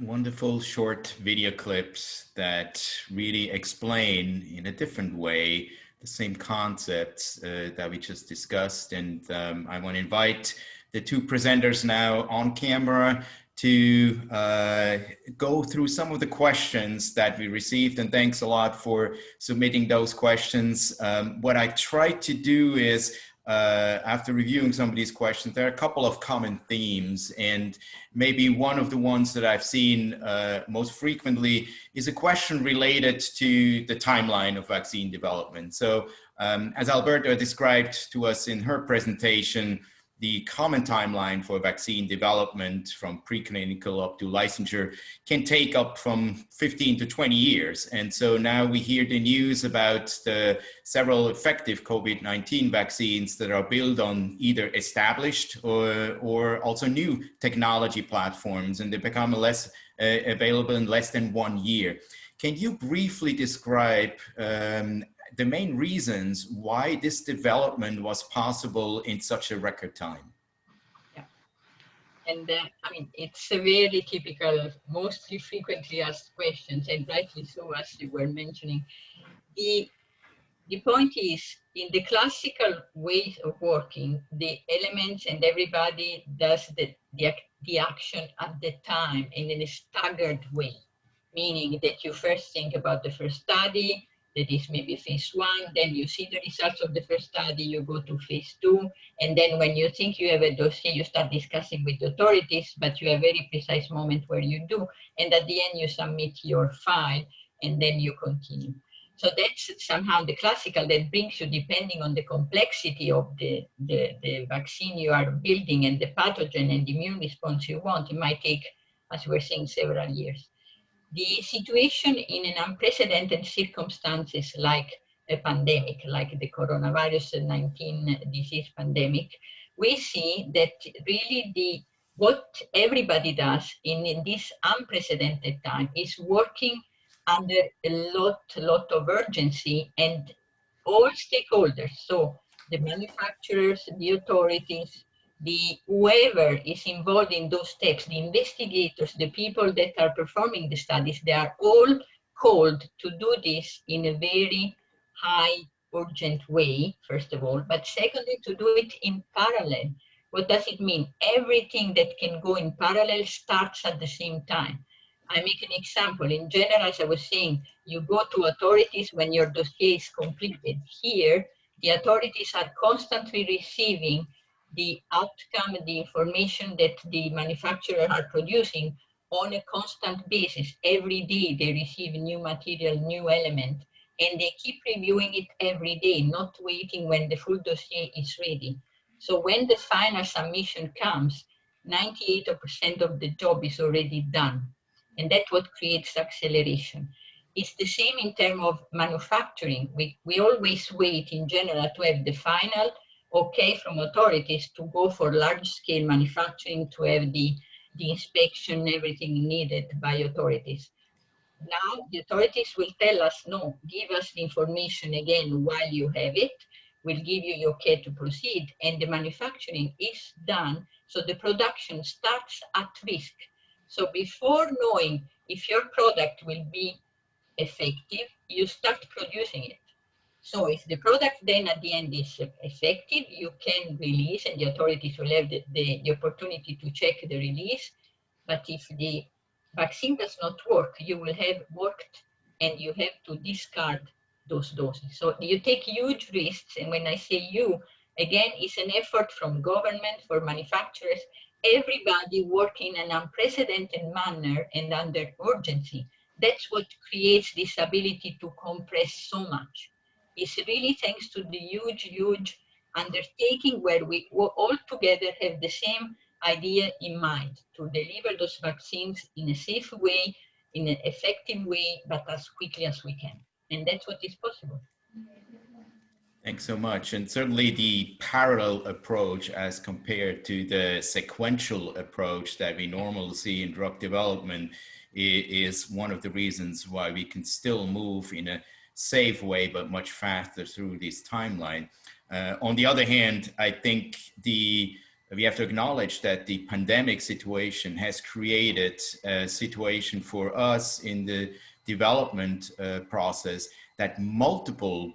Wonderful short video clips that really explain in a different way the same concepts that we just discussed. And I want to invite the two presenters now on camera to go through some of the questions that we received. And thanks a lot for submitting those questions. What I try to do is, after reviewing some of these questions, there are a couple of common themes, and maybe one of the ones that I've seen most frequently is a question related to the timeline of vaccine development. So as Alberta described to us in her presentation, the common timeline for vaccine development from preclinical up to licensure can take up from 15 to 20 years. And so now we hear the news about the several effective COVID-19 vaccines that are built on either established or also new technology platforms, and they become less available in less than 1 year. Can you briefly describe the main reasons why this development was possible in such a record time? Yeah, and I mean, it's a very typical, mostly frequently asked questions, and rightly so, as you were mentioning. The point is, in the classical way of working, the elements and everybody does the action at the time and in a staggered way, meaning that you first think about the first study, that is maybe phase 1, then you see the results of the first study, you go to phase 2, and then when you think you have a dossier, you start discussing with the authorities, but you have a very precise moment where you do, and at the end you submit your file, and then you continue. So that's somehow the classical that brings you, depending on the complexity of the vaccine you are building and the pathogen and the immune response you want, it might take, as we're saying, several years. The situation in an unprecedented circumstances like a pandemic, like the coronavirus 19 disease pandemic, we see that really what everybody does in this unprecedented time is working under a lot of urgency, and all stakeholders, so the manufacturers, the authorities, the whoever is involved in those steps, the investigators, the people that are performing the studies, they are all called to do this in a very high urgent way, first of all, but secondly, to do it in parallel. What does it mean? Everything that can go in parallel starts at the same time. I make an example. In general, as I was saying, you go to authorities when your dossier is completed. Here, the authorities are constantly receiving the outcome, the information that the manufacturer are producing on a constant basis. Every day they receive new material, new element, and they keep reviewing it every day, not waiting when the full dossier is ready. So when the final submission comes, 98% of the job is already done. And that's what creates acceleration. It's the same in terms of manufacturing. We always wait in general to have the final okay from authorities to go for large scale manufacturing, to have the inspection, everything needed by authorities. Now the authorities will tell us, no, give us the information again while you have it. We'll give you your okay to proceed, and the manufacturing is done, so the production starts at risk. So before knowing if your product will be effective, you start producing it. So if the product then at the end is effective, you can release, and the authorities will have the opportunity to check the release. But if the vaccine does not work, you will have worked and you have to discard those doses. So you take huge risks. And when I say you, again, it's an effort from government, for manufacturers, everybody working in an unprecedented manner and under urgency. That's what creates this ability to compress so much. It's really thanks to the huge undertaking where we all together have the same idea in mind, to deliver those vaccines in a safe way, in an effective way, but as quickly as we can. And that's what is possible. Thanks so much. And certainly the parallel approach as compared to the sequential approach that we normally see in drug development is one of the reasons why we can still move in a safe way, but much faster through this timeline. On the other hand, I think the we have to acknowledge that the pandemic situation has created a situation for us in the development process that multiple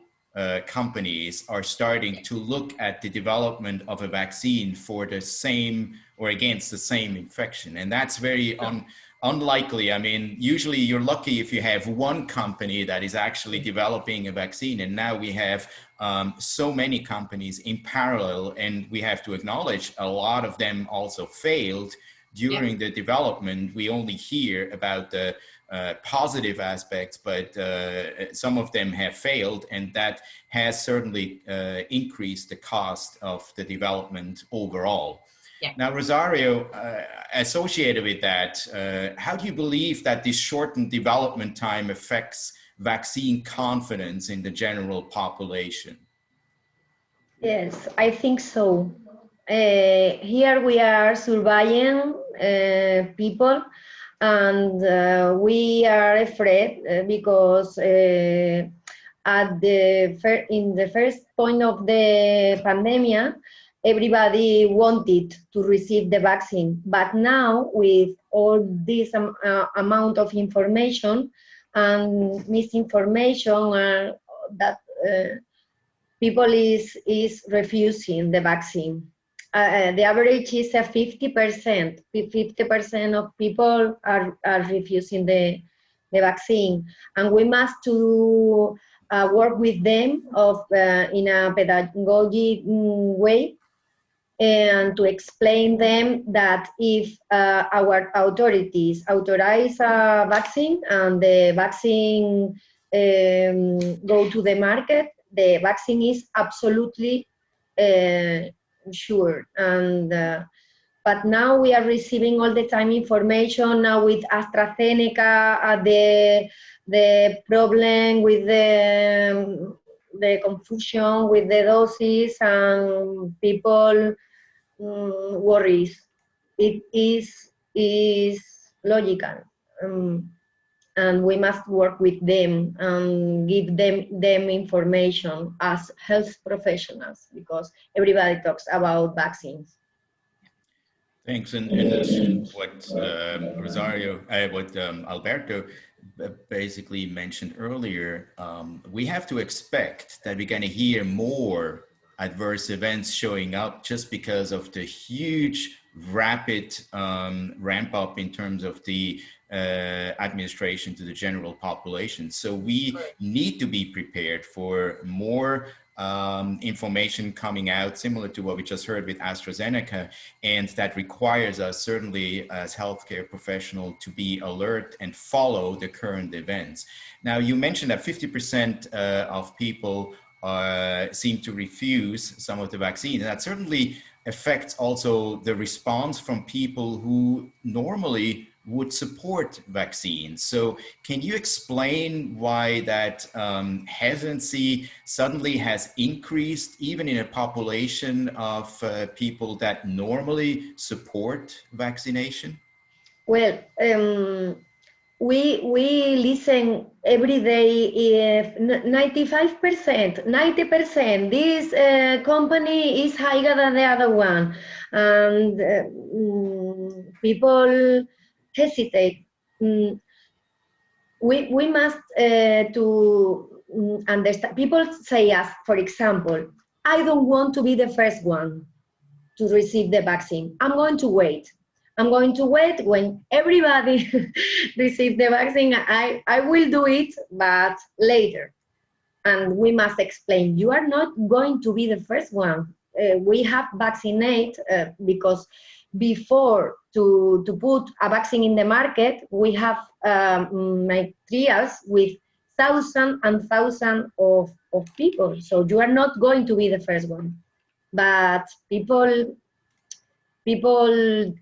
companies are starting to look at the development of a vaccine for the same or against the same infection. And that's very unlikely. I mean, usually you're lucky if you have one company that is actually developing a vaccine. And now we have so many companies in parallel, and we have to acknowledge a lot of them also failed during the development. We only hear about the positive aspects, but some of them have failed, and that has certainly increased the cost of the development overall. Yeah. Now, Rosario, associated with that, how do you believe that this shortened development time affects vaccine confidence in the general population? Yes, I think so. Here we are surveying people, and we are afraid because in the first point of the pandemic, everybody wanted to receive the vaccine. But now, with all this amount of information and misinformation, that people is refusing the vaccine. The average is 50%. 50% of people are refusing the vaccine, and we must to work with them in a pedagogic way, and to explain them that if our authorities authorize a vaccine and the vaccine go to the market, the vaccine is absolutely sure. And but now we are receiving all the time information now with AstraZeneca, the problem with the confusion with the doses, and people worries. It is logical. And we must work with them and give them information as health professionals, because everybody talks about vaccines. Thanks. And what Rosario, what Alberto basically mentioned earlier, we have to expect that we're going to hear more adverse events showing up just because of the huge rapid ramp up in terms of the administration to the general population. So we need to be prepared for more information coming out, similar to what we just heard with AstraZeneca, and that requires us certainly as healthcare professionals to be alert and follow the current events. Now, you mentioned that 50% of people seem to refuse some of the vaccine, and that certainly affects also the response from people who normally would support vaccines. So can you explain why that hesitancy suddenly has increased even in a population of people that normally support vaccination? Well, we listen every day. If 95%, 90%, this company is higher than the other one, and people hesitate. We must to understand. People say us, for example, I don't want to be the first one to receive the vaccine. I'm going to wait. I'm going to wait when everybody receives the vaccine. I will do it, but later. And we must explain, you are not going to be the first one. We have vaccinate because before to put a vaccine in the market, we have made trials with thousands and thousands of people. So you are not going to be the first one. But people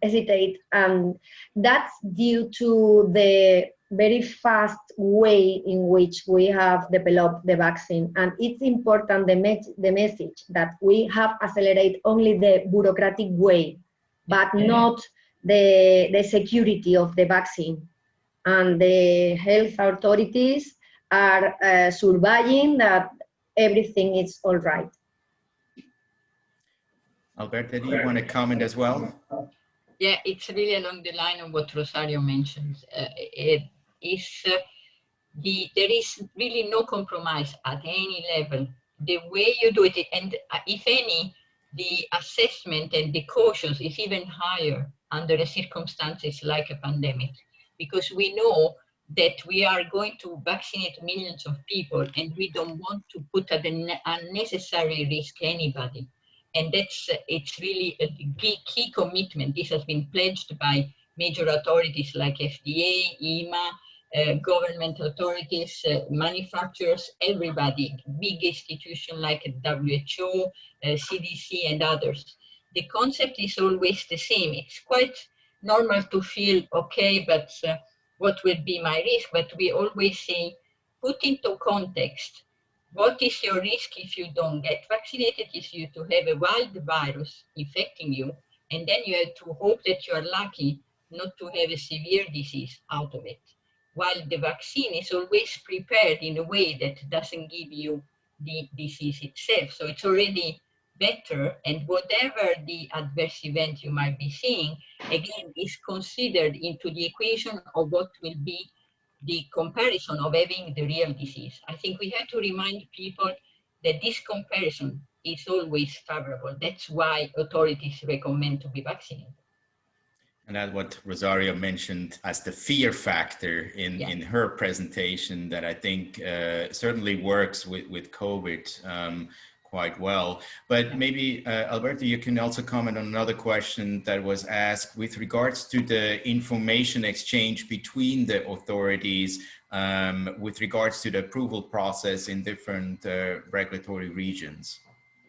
hesitate, and that's due to the very fast way in which we have developed the vaccine. And it's important, the message that we have accelerated only the bureaucratic way, but not the security of the vaccine. And the health authorities are surveying that everything is all right. Alberta, do you want to comment as well? Yeah, it's really along the line of what Rosario mentioned. There is really no compromise at any level. The way you do it, and if any, the assessment and the cautions is even higher under the circumstances like a pandemic, because we know that we are going to vaccinate millions of people and we don't want to put at an unnecessary risk anybody. And it's really a key commitment. This has been pledged by major authorities like FDA, EMA, government authorities, manufacturers, everybody, big institutions like WHO, CDC, and others. The concept is always the same. It's quite normal to feel, okay, but what will be my risk? But we always say, put into context, what is your risk if you don't get vaccinated? Is you to have a wild virus infecting you, and then you have to hope that you are lucky not to have a severe disease out of it. While the vaccine is always prepared in a way that doesn't give you the disease itself. So it's already better, and whatever the adverse event you might be seeing, again, is considered into the equation of what will be the comparison of having the real disease. I think we have to remind people that this comparison is always favorable. That's why authorities recommend to be vaccinated. And that's what Rosario mentioned as the fear factor in her presentation that I think certainly works with COVID quite well. But maybe, Alberto, you can also comment on another question that was asked with regards to the information exchange between the authorities with regards to the approval process in different regulatory regions.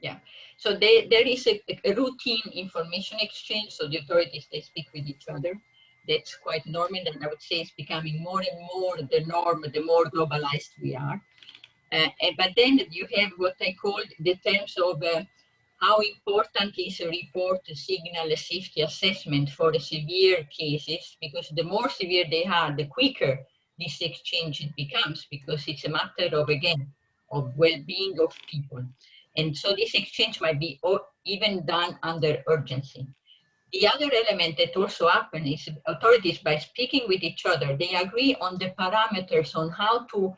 Yeah, so there is a routine information exchange. So the authorities, they speak with each other. That's quite normal, and I would say it's becoming more and more the norm, the more globalized we are. But then you have what I call the terms of how important is a report, a signal, a safety assessment for the severe cases, because the more severe they are, the quicker this exchange it becomes, because it's a matter of, again, of well-being of people. And so this exchange might be even done under urgency. The other element that also happens is authorities, by speaking with each other, they agree on the parameters on how to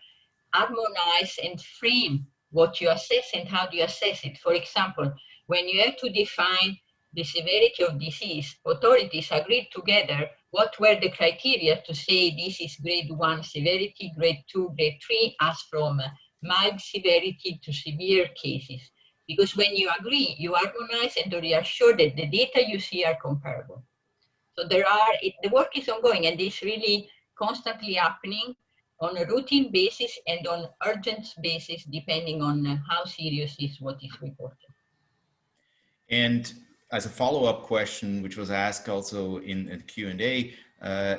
harmonize and frame what you assess and how do you assess it. For example, when you have to define the severity of disease, authorities agreed together what were the criteria to say this is grade 1 severity, grade 2, grade 3, as from mild severity to severe cases. Because when you agree, you harmonize and you are sure that the data you see are comparable. So the work is ongoing, and it's really constantly happening on a routine basis and on urgent basis, depending on how serious is what is reported. And as a follow-up question, which was asked also in the Q&A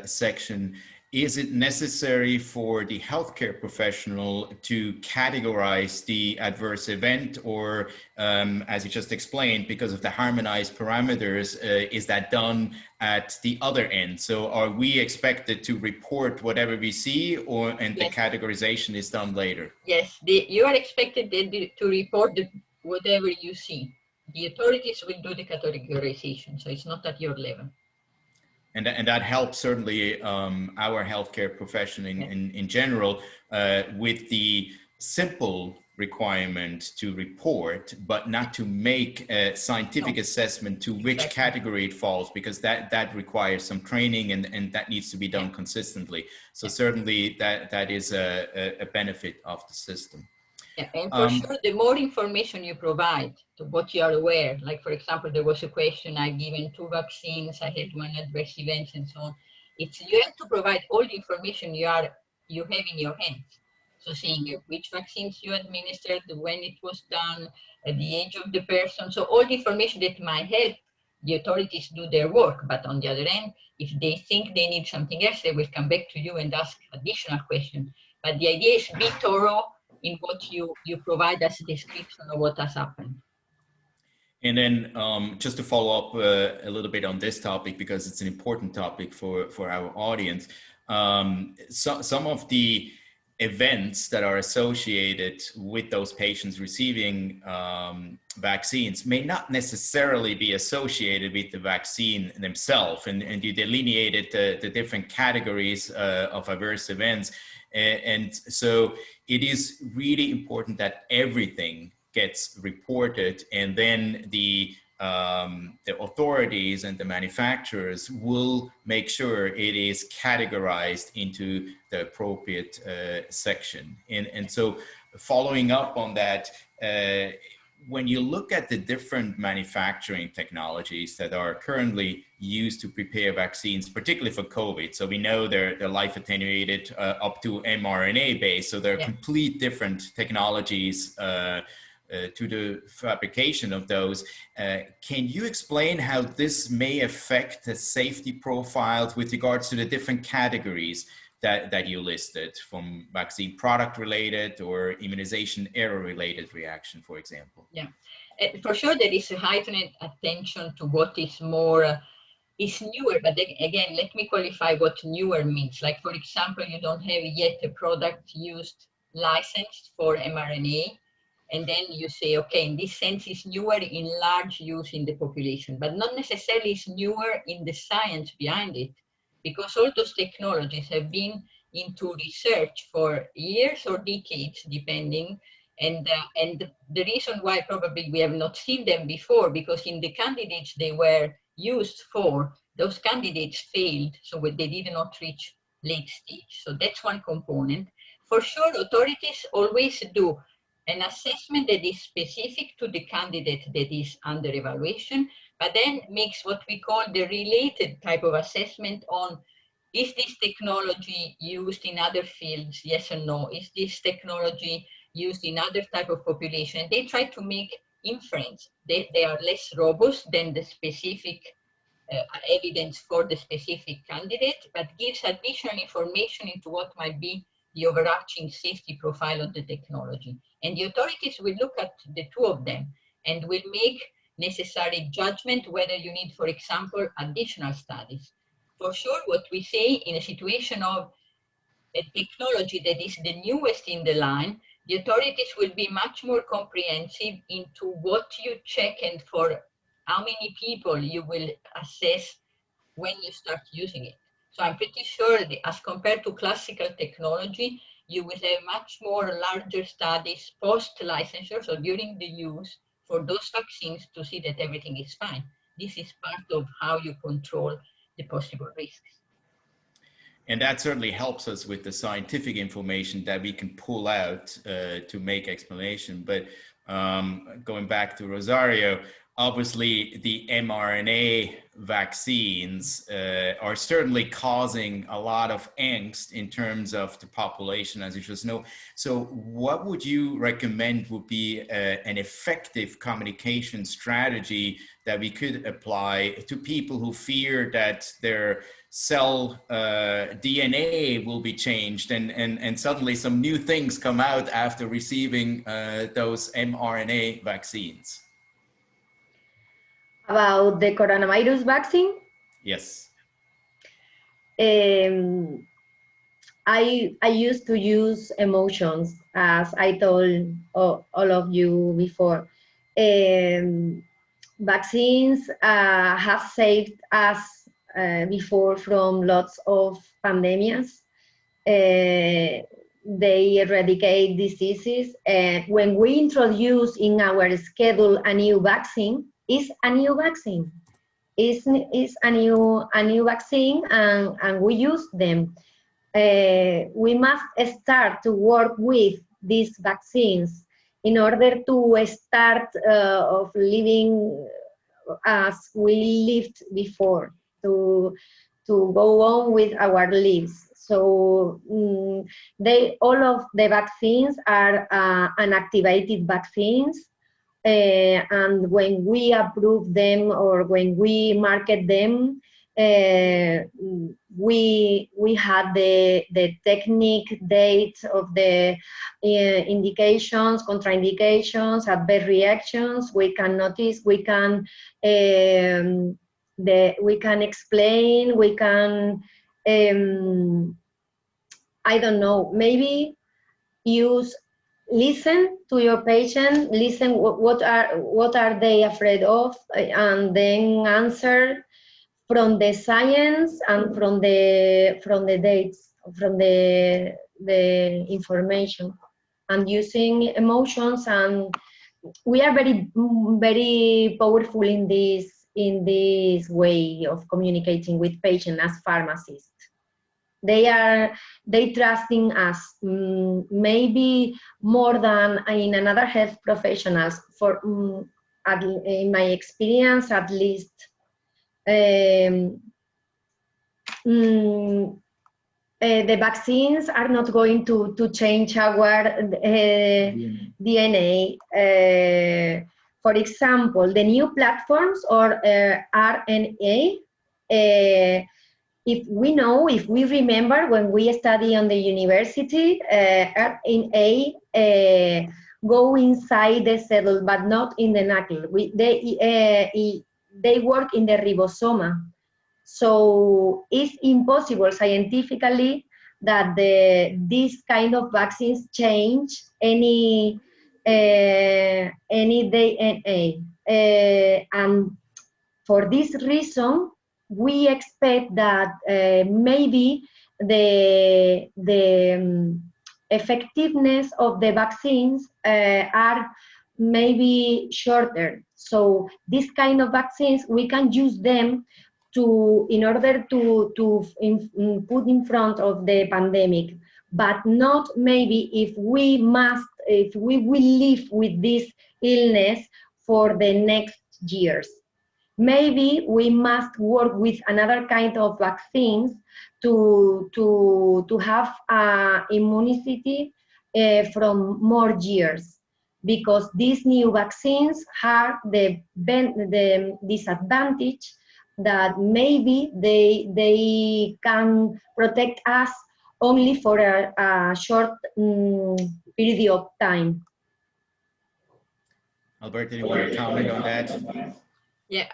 section, is it necessary for the healthcare professional to categorize the adverse event, or as you just explained, because of the harmonized parameters, is that done at the other end? So are we expected to report whatever we see, and the categorization is done later? Yes, you are expected to report whatever you see. The authorities will do the categorization, so it's not at your level. And that helps certainly our healthcare profession in general with the simple requirement to report, but not to make a scientific assessment to which category it falls, because that requires some training and that needs to be done consistently. So certainly that is a benefit of the system. Yeah, and for sure, the more information you provide to what you are aware, like for example, there was a question, I've given 2 vaccines, I had 1 adverse event and so on. You have to provide all the information you have in your hands. So saying which vaccines you administered, when it was done, the age of the person. So all the information that might help the authorities do their work. But on the other end, if they think they need something else, they will come back to you and ask additional questions. But the idea is be thorough in what you provide as a description of what has happened. And then just to follow up a little bit on this topic, because it's an important topic for our audience, some of the events that are associated with those patients receiving vaccines may not necessarily be associated with the vaccine themselves. And you delineated the different categories of adverse events. And so it is really important that everything gets reported, and then the authorities and the manufacturers will make sure it is categorized into the appropriate section. And so following up on that, when you look at the different manufacturing technologies that are currently used to prepare vaccines, particularly for COVID, so we know they're life attenuated up to mRNA based, so they're complete different technologies to the fabrication of those. Can you explain how this may affect the safety profiles with regards to the different categories that you listed, from vaccine product related or immunization error related reaction, for example? Yeah, for sure there is a heightened attention to what is more is newer, but again, let me qualify what newer means. Like, for example, you don't have yet a product used licensed for mRNA, and then you say, okay, in this sense it's newer in large use in the population, but not necessarily is newer in the science behind it, because all those technologies have been into research for years or decades, depending. And the reason why probably we have not seen them before, because in the candidates they were used for, those candidates failed, so they did not reach late stage. So that's one component. For sure, authorities always do an assessment that is specific to the candidate that is under evaluation, but then makes what we call the related type of assessment on, is this technology used in other fields, yes or no? Is this technology used in other type of population? They try to make inference. They are less robust than the specific evidence for the specific candidate, but gives additional information into what might be the overarching safety profile of the technology. And the authorities will look at the two of them and will make necessary judgment whether you need, for example, additional studies. For sure, what we say in a situation of a technology that is the newest in the line, the authorities will be much more comprehensive into what you check and for how many people you will assess when you start using it. So I'm pretty sure that as compared to classical technology, you will have much more larger studies post-licensure, so during the use, for those vaccines to see that everything is fine. This is part of how you control the possible risks. And that certainly helps us with the scientific information that we can pull out to make explanation. But going back to Rosario, obviously the mRNA vaccines are certainly causing a lot of angst in terms of the population, as you just know. So what would you recommend would be an effective communication strategy that we could apply to people who fear that their cell DNA will be changed and suddenly some new things come out after receiving those mRNA vaccines? About the coronavirus vaccine? Yes. I used to use emotions, as I told all of you before. Vaccines have saved us before from lots of pandemics. They eradicate diseases. When we introduce in our schedule a new vaccine, it's a new vaccine. It's a new vaccine, and we use them. We must start to work with these vaccines in order to start of living as we lived before, to go on with our lives. So all of the vaccines are unactivated vaccines. And when we approve them or when we market them, we had the technique date of the indications, contraindications, adverse reactions. We can notice, we can explain, we can I don't know, maybe use listen to your patient, listen what are they afraid of, and then answer from the science and from the dates, from the information, and using emotions. And we are very powerful in this way of communicating with patients as pharmacists. They trusting us, maybe more than in another health professionals. In my experience, at least, the vaccines are not going to change our DNA. For example, the new platforms or RNA. If we remember when we study on the university, RNA go inside the cell, but not in the nucleus. They work in the ribosome. So it's impossible scientifically that this kind of vaccines change any DNA. And for this reason, we expect that maybe the effectiveness of the vaccines are maybe shorter. So this kind of vaccines, we can use them in order to put in front of the pandemic, but not maybe if we will live with this illness for the next years. Maybe we must work with another kind of vaccines to have immunity from more years, because these new vaccines have the disadvantage that maybe they can protect us only for a short period of time. Alberto, do you want to comment on that? Yeah,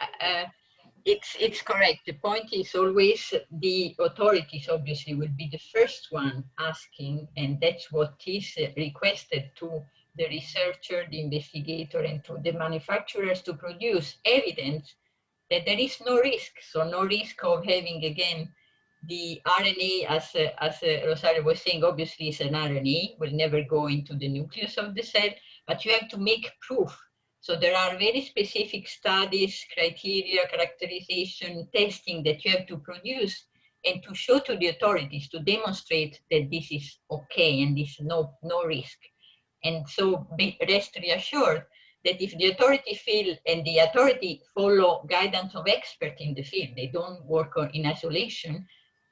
it's correct. The point is always the authorities obviously will be the first one asking, and that's what is requested to the researcher, the investigator, and to the manufacturers to produce evidence that there is no risk. So no risk of having, again, the RNA, as Rosario was saying, obviously it's an RNA, will never go into the nucleus of the cell, but you have to make proof. So there are very specific studies, criteria, characterization, testing that you have to produce and to show to the authorities to demonstrate that this is okay and this no risk. And so rest reassured that if the authority feel, and the authority follow guidance of experts in the field, they don't work in isolation.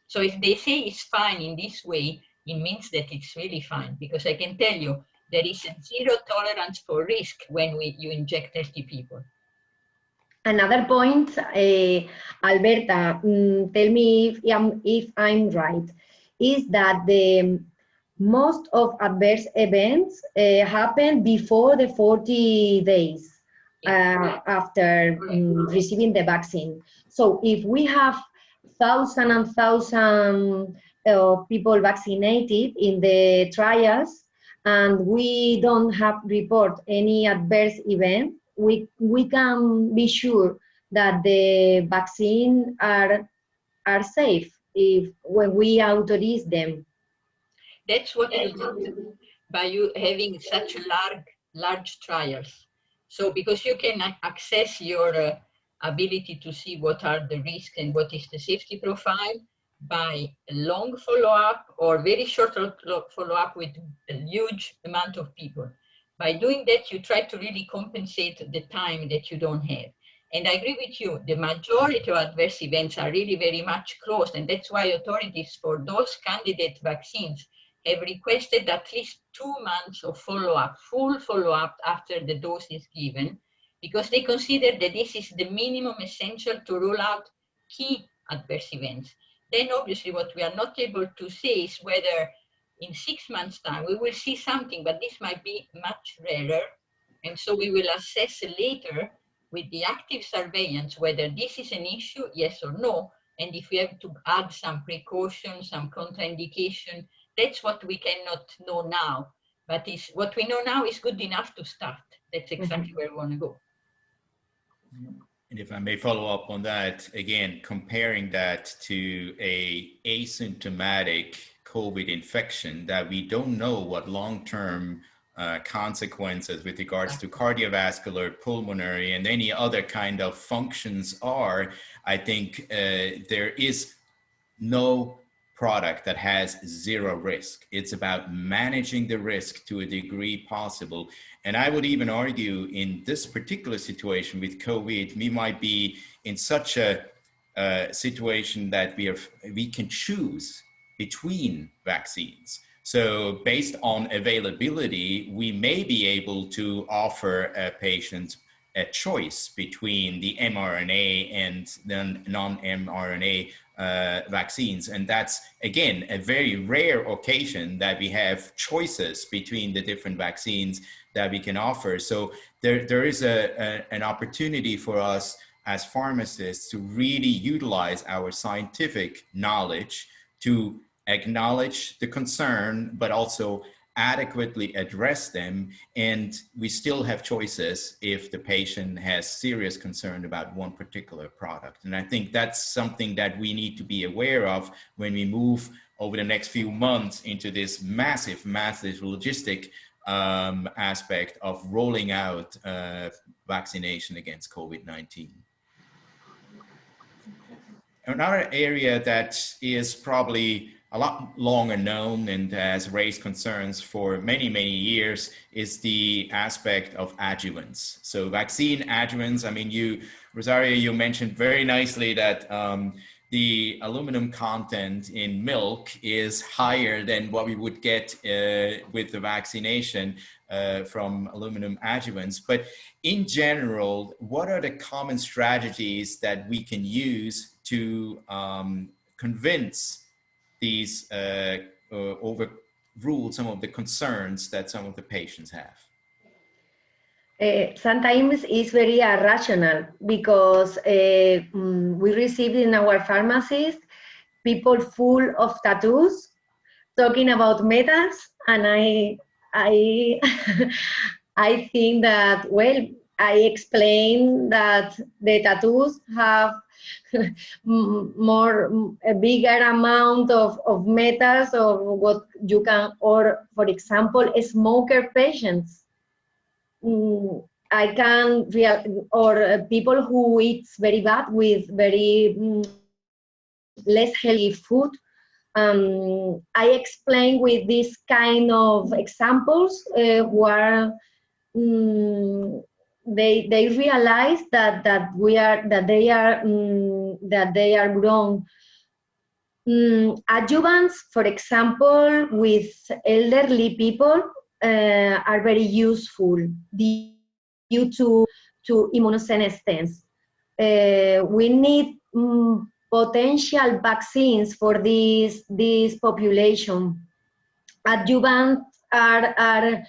So if they say it's fine in this way, it means that it's really fine, because I can tell you, there is a zero tolerance for risk when you inject healthy people. Another point, Alberta, tell me if I'm right, is that most of adverse events happen before the 40 days after receiving the vaccine. So if we have thousands and thousands of people vaccinated in the trials, and we don't have report any adverse event, we can be sure that the vaccine are safe when we authorize them. That's what you do by you having such large trials. So because you can access your ability to see what are the risks and what is the safety profile by long follow-up or very short follow-up with a huge amount of people. By doing that, you try to really compensate the time that you don't have. And I agree with you, the majority of adverse events are really very much close, and that's why authorities for those candidate vaccines have requested at least 2 months of follow-up, full follow-up after the dose is given, because they consider that this is the minimum essential to rule out key adverse events. Then obviously what we are not able to say is whether in 6 months' time we will see something, but this might be much rarer. And so we will assess later with the active surveillance whether this is an issue, yes or no, and if we have to add some precautions, some contraindication. That's what we cannot know now. but what we know now is good enough to start. That's exactly where we want to go. And if I may follow up on that, again, comparing that to a asymptomatic COVID infection that we don't know what long-term consequences with regards to cardiovascular, pulmonary, and any other kind of functions are, I think there is no product that has zero risk. It's about managing the risk to a degree possible. And I would even argue in this particular situation with COVID, we might be in such a situation that we can choose between vaccines. So based on availability, we may be able to offer patients a choice between the mRNA and the non-mRNA vaccines. And that's, again, a very rare occasion that we have choices between the different vaccines that we can offer. So there is an opportunity for us as pharmacists to really utilize our scientific knowledge to acknowledge the concern, but also adequately address them. And we still have choices if the patient has serious concern about one particular product. And I think that's something that we need to be aware of when we move over the next few months into this massive logistic aspect of rolling out vaccination against COVID-19. Another area that is probably a lot longer known and has raised concerns for many, many years is the aspect of adjuvants. So vaccine adjuvants, I mean, Rosario, you mentioned very nicely that the aluminum content in milk is higher than what we would get with the vaccination from aluminum adjuvants. But in general, what are the common strategies that we can use to convince these overrule some of the concerns that some of the patients have? Sometimes it's very irrational because we receive in our pharmacies people full of tattoos talking about metals, and I I think that, well, I explain that the tattoos have a bigger amount of metals or what you can, or for example, smoker patients. I can or people who eat very bad with very less healthy food. I explain with this kind of examples where they realize that they are wrong. Adjuvants, for example, with elderly people are very useful due to immunosenescence. We need potential vaccines for this population. Adjuvants are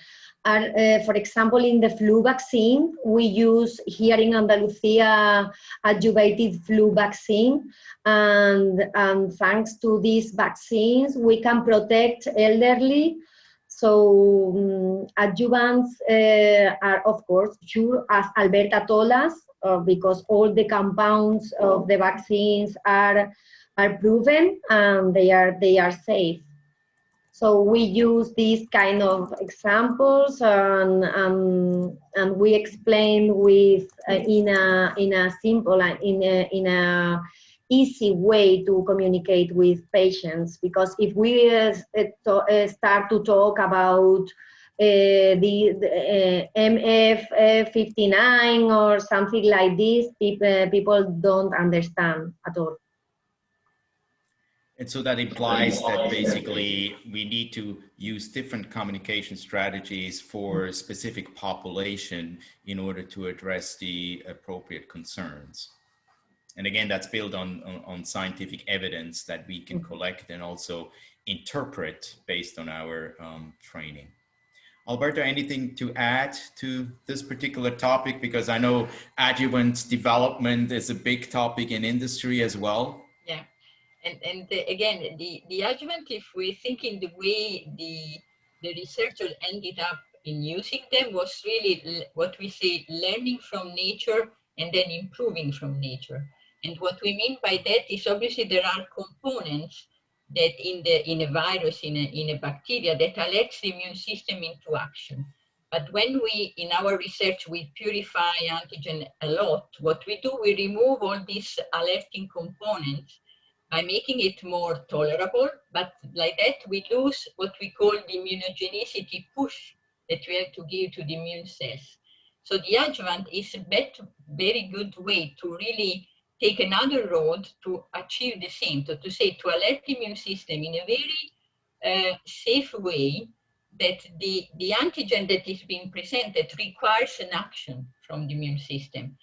for example, in the flu vaccine, we use here in Andalusia adjuvated flu vaccine, and thanks to these vaccines, we can protect elderly. So adjuvants are, of course, sure, as Alberta told us, because all the compounds of the vaccines are proven and they are safe. So we use these kind of examples and we explain with in a simple and in a easy way to communicate with patients, because if we start to talk about the MF59 or something like this, people don't understand at all. And so that implies that basically we need to use different communication strategies for a specific population in order to address the appropriate concerns. And again, that's built on scientific evidence that we can collect and also interpret based on our training. Alberto, anything to add to this particular topic? Because I know adjuvant development is a big topic in industry as well. Yeah. And again, the adjuvant, if we think in the way the the researchers ended up in using them was really what we say, learning from nature and then improving from nature. And what we mean by that is obviously there are components that in a virus, in a bacteria, that alerts the immune system into action. But when we, in our research, we purify antigen a lot, what we do, we remove all these alerting components by making it more tolerable, but like that we lose what we call the immunogenicity push that we have to give to the immune cells. So the adjuvant is a very good way to really take another road to achieve the same, to alert the immune system in a very safe way, that the antigen that is being presented requires an action from the immune system.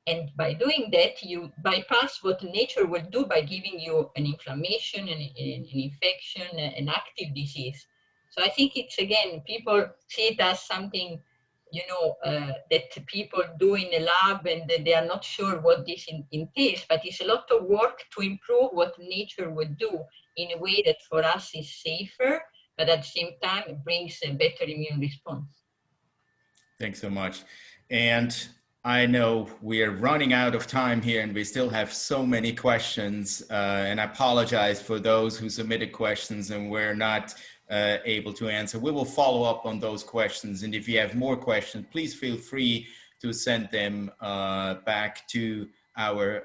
And by doing that, you bypass what nature will do by giving you an inflammation, an infection, an active disease. So I think it's, again, people see it as something, that people do in a lab and they are not sure what this entails, but it's a lot of work to improve what nature would do in a way that for us is safer, but at the same time, it brings a better immune response. Thanks so much. And I know we are running out of time here and we still have so many questions, and I apologize for those who submitted questions and we're not able to answer. We will follow up on those questions, and if you have more questions, please feel free to send them back to our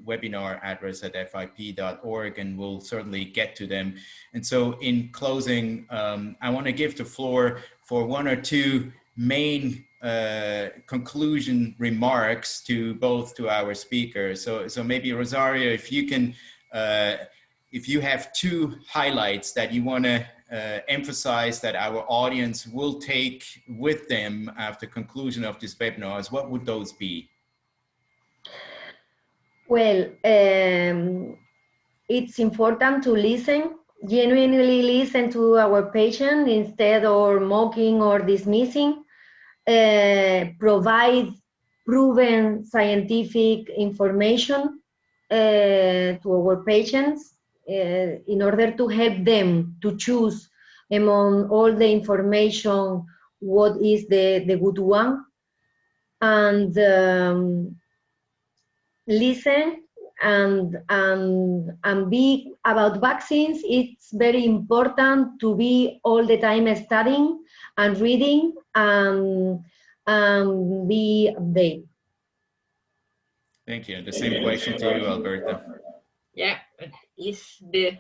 webinar address at fip.org, and we'll certainly get to them. And so in closing, I want to give the floor for one or two main conclusion remarks to our speakers. So maybe Rosario, if you can, if you have two highlights that you want to emphasize that our audience will take with them after conclusion of this webinar, what would those be? Well, it's important to listen, genuinely listen to our patient instead of mocking or dismissing. Provide proven scientific information to our patients in order to help them to choose among all the information what is the good one, and listen and be about vaccines. It's very important to be all the time studying and reading and be updated. Thank you. The same question to you, Alberta. Yeah,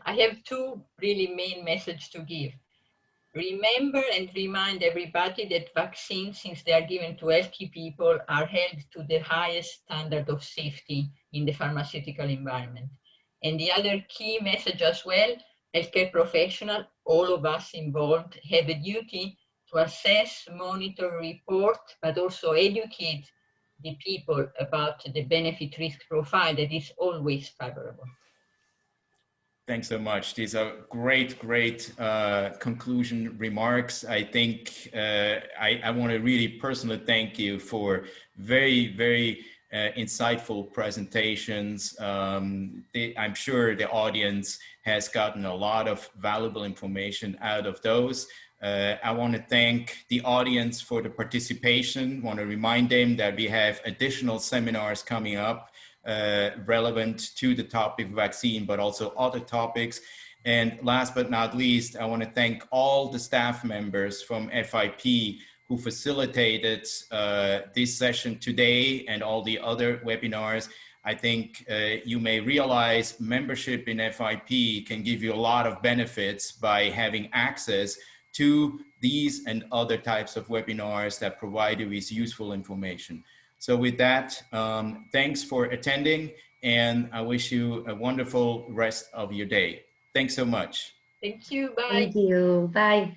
I have two really main messages to give. Remember and remind everybody that vaccines, since they are given to healthy people, are held to the highest standard of safety in the pharmaceutical environment. And the other key message as well, healthcare professionals, all of us involved, have a duty to assess, monitor, report, but also educate the people about the benefit-risk profile that is always favorable. Thanks so much. These are great conclusion remarks. I think I want to really personally thank you for very insightful presentations. I'm sure the audience has gotten a lot of valuable information out of those. I want to thank the audience for the participation. I want to remind them that we have additional seminars coming up relevant to the topic of vaccine, but also other topics. And last but not least, I want to thank all the staff members from FIP who facilitated this session today and all the other webinars. I think you may realize membership in FIP can give you a lot of benefits by having access to these and other types of webinars that provide you with useful information. So with that, thanks for attending, and I wish you a wonderful rest of your day. Thanks so much. Thank you. Bye. Thank you. Bye.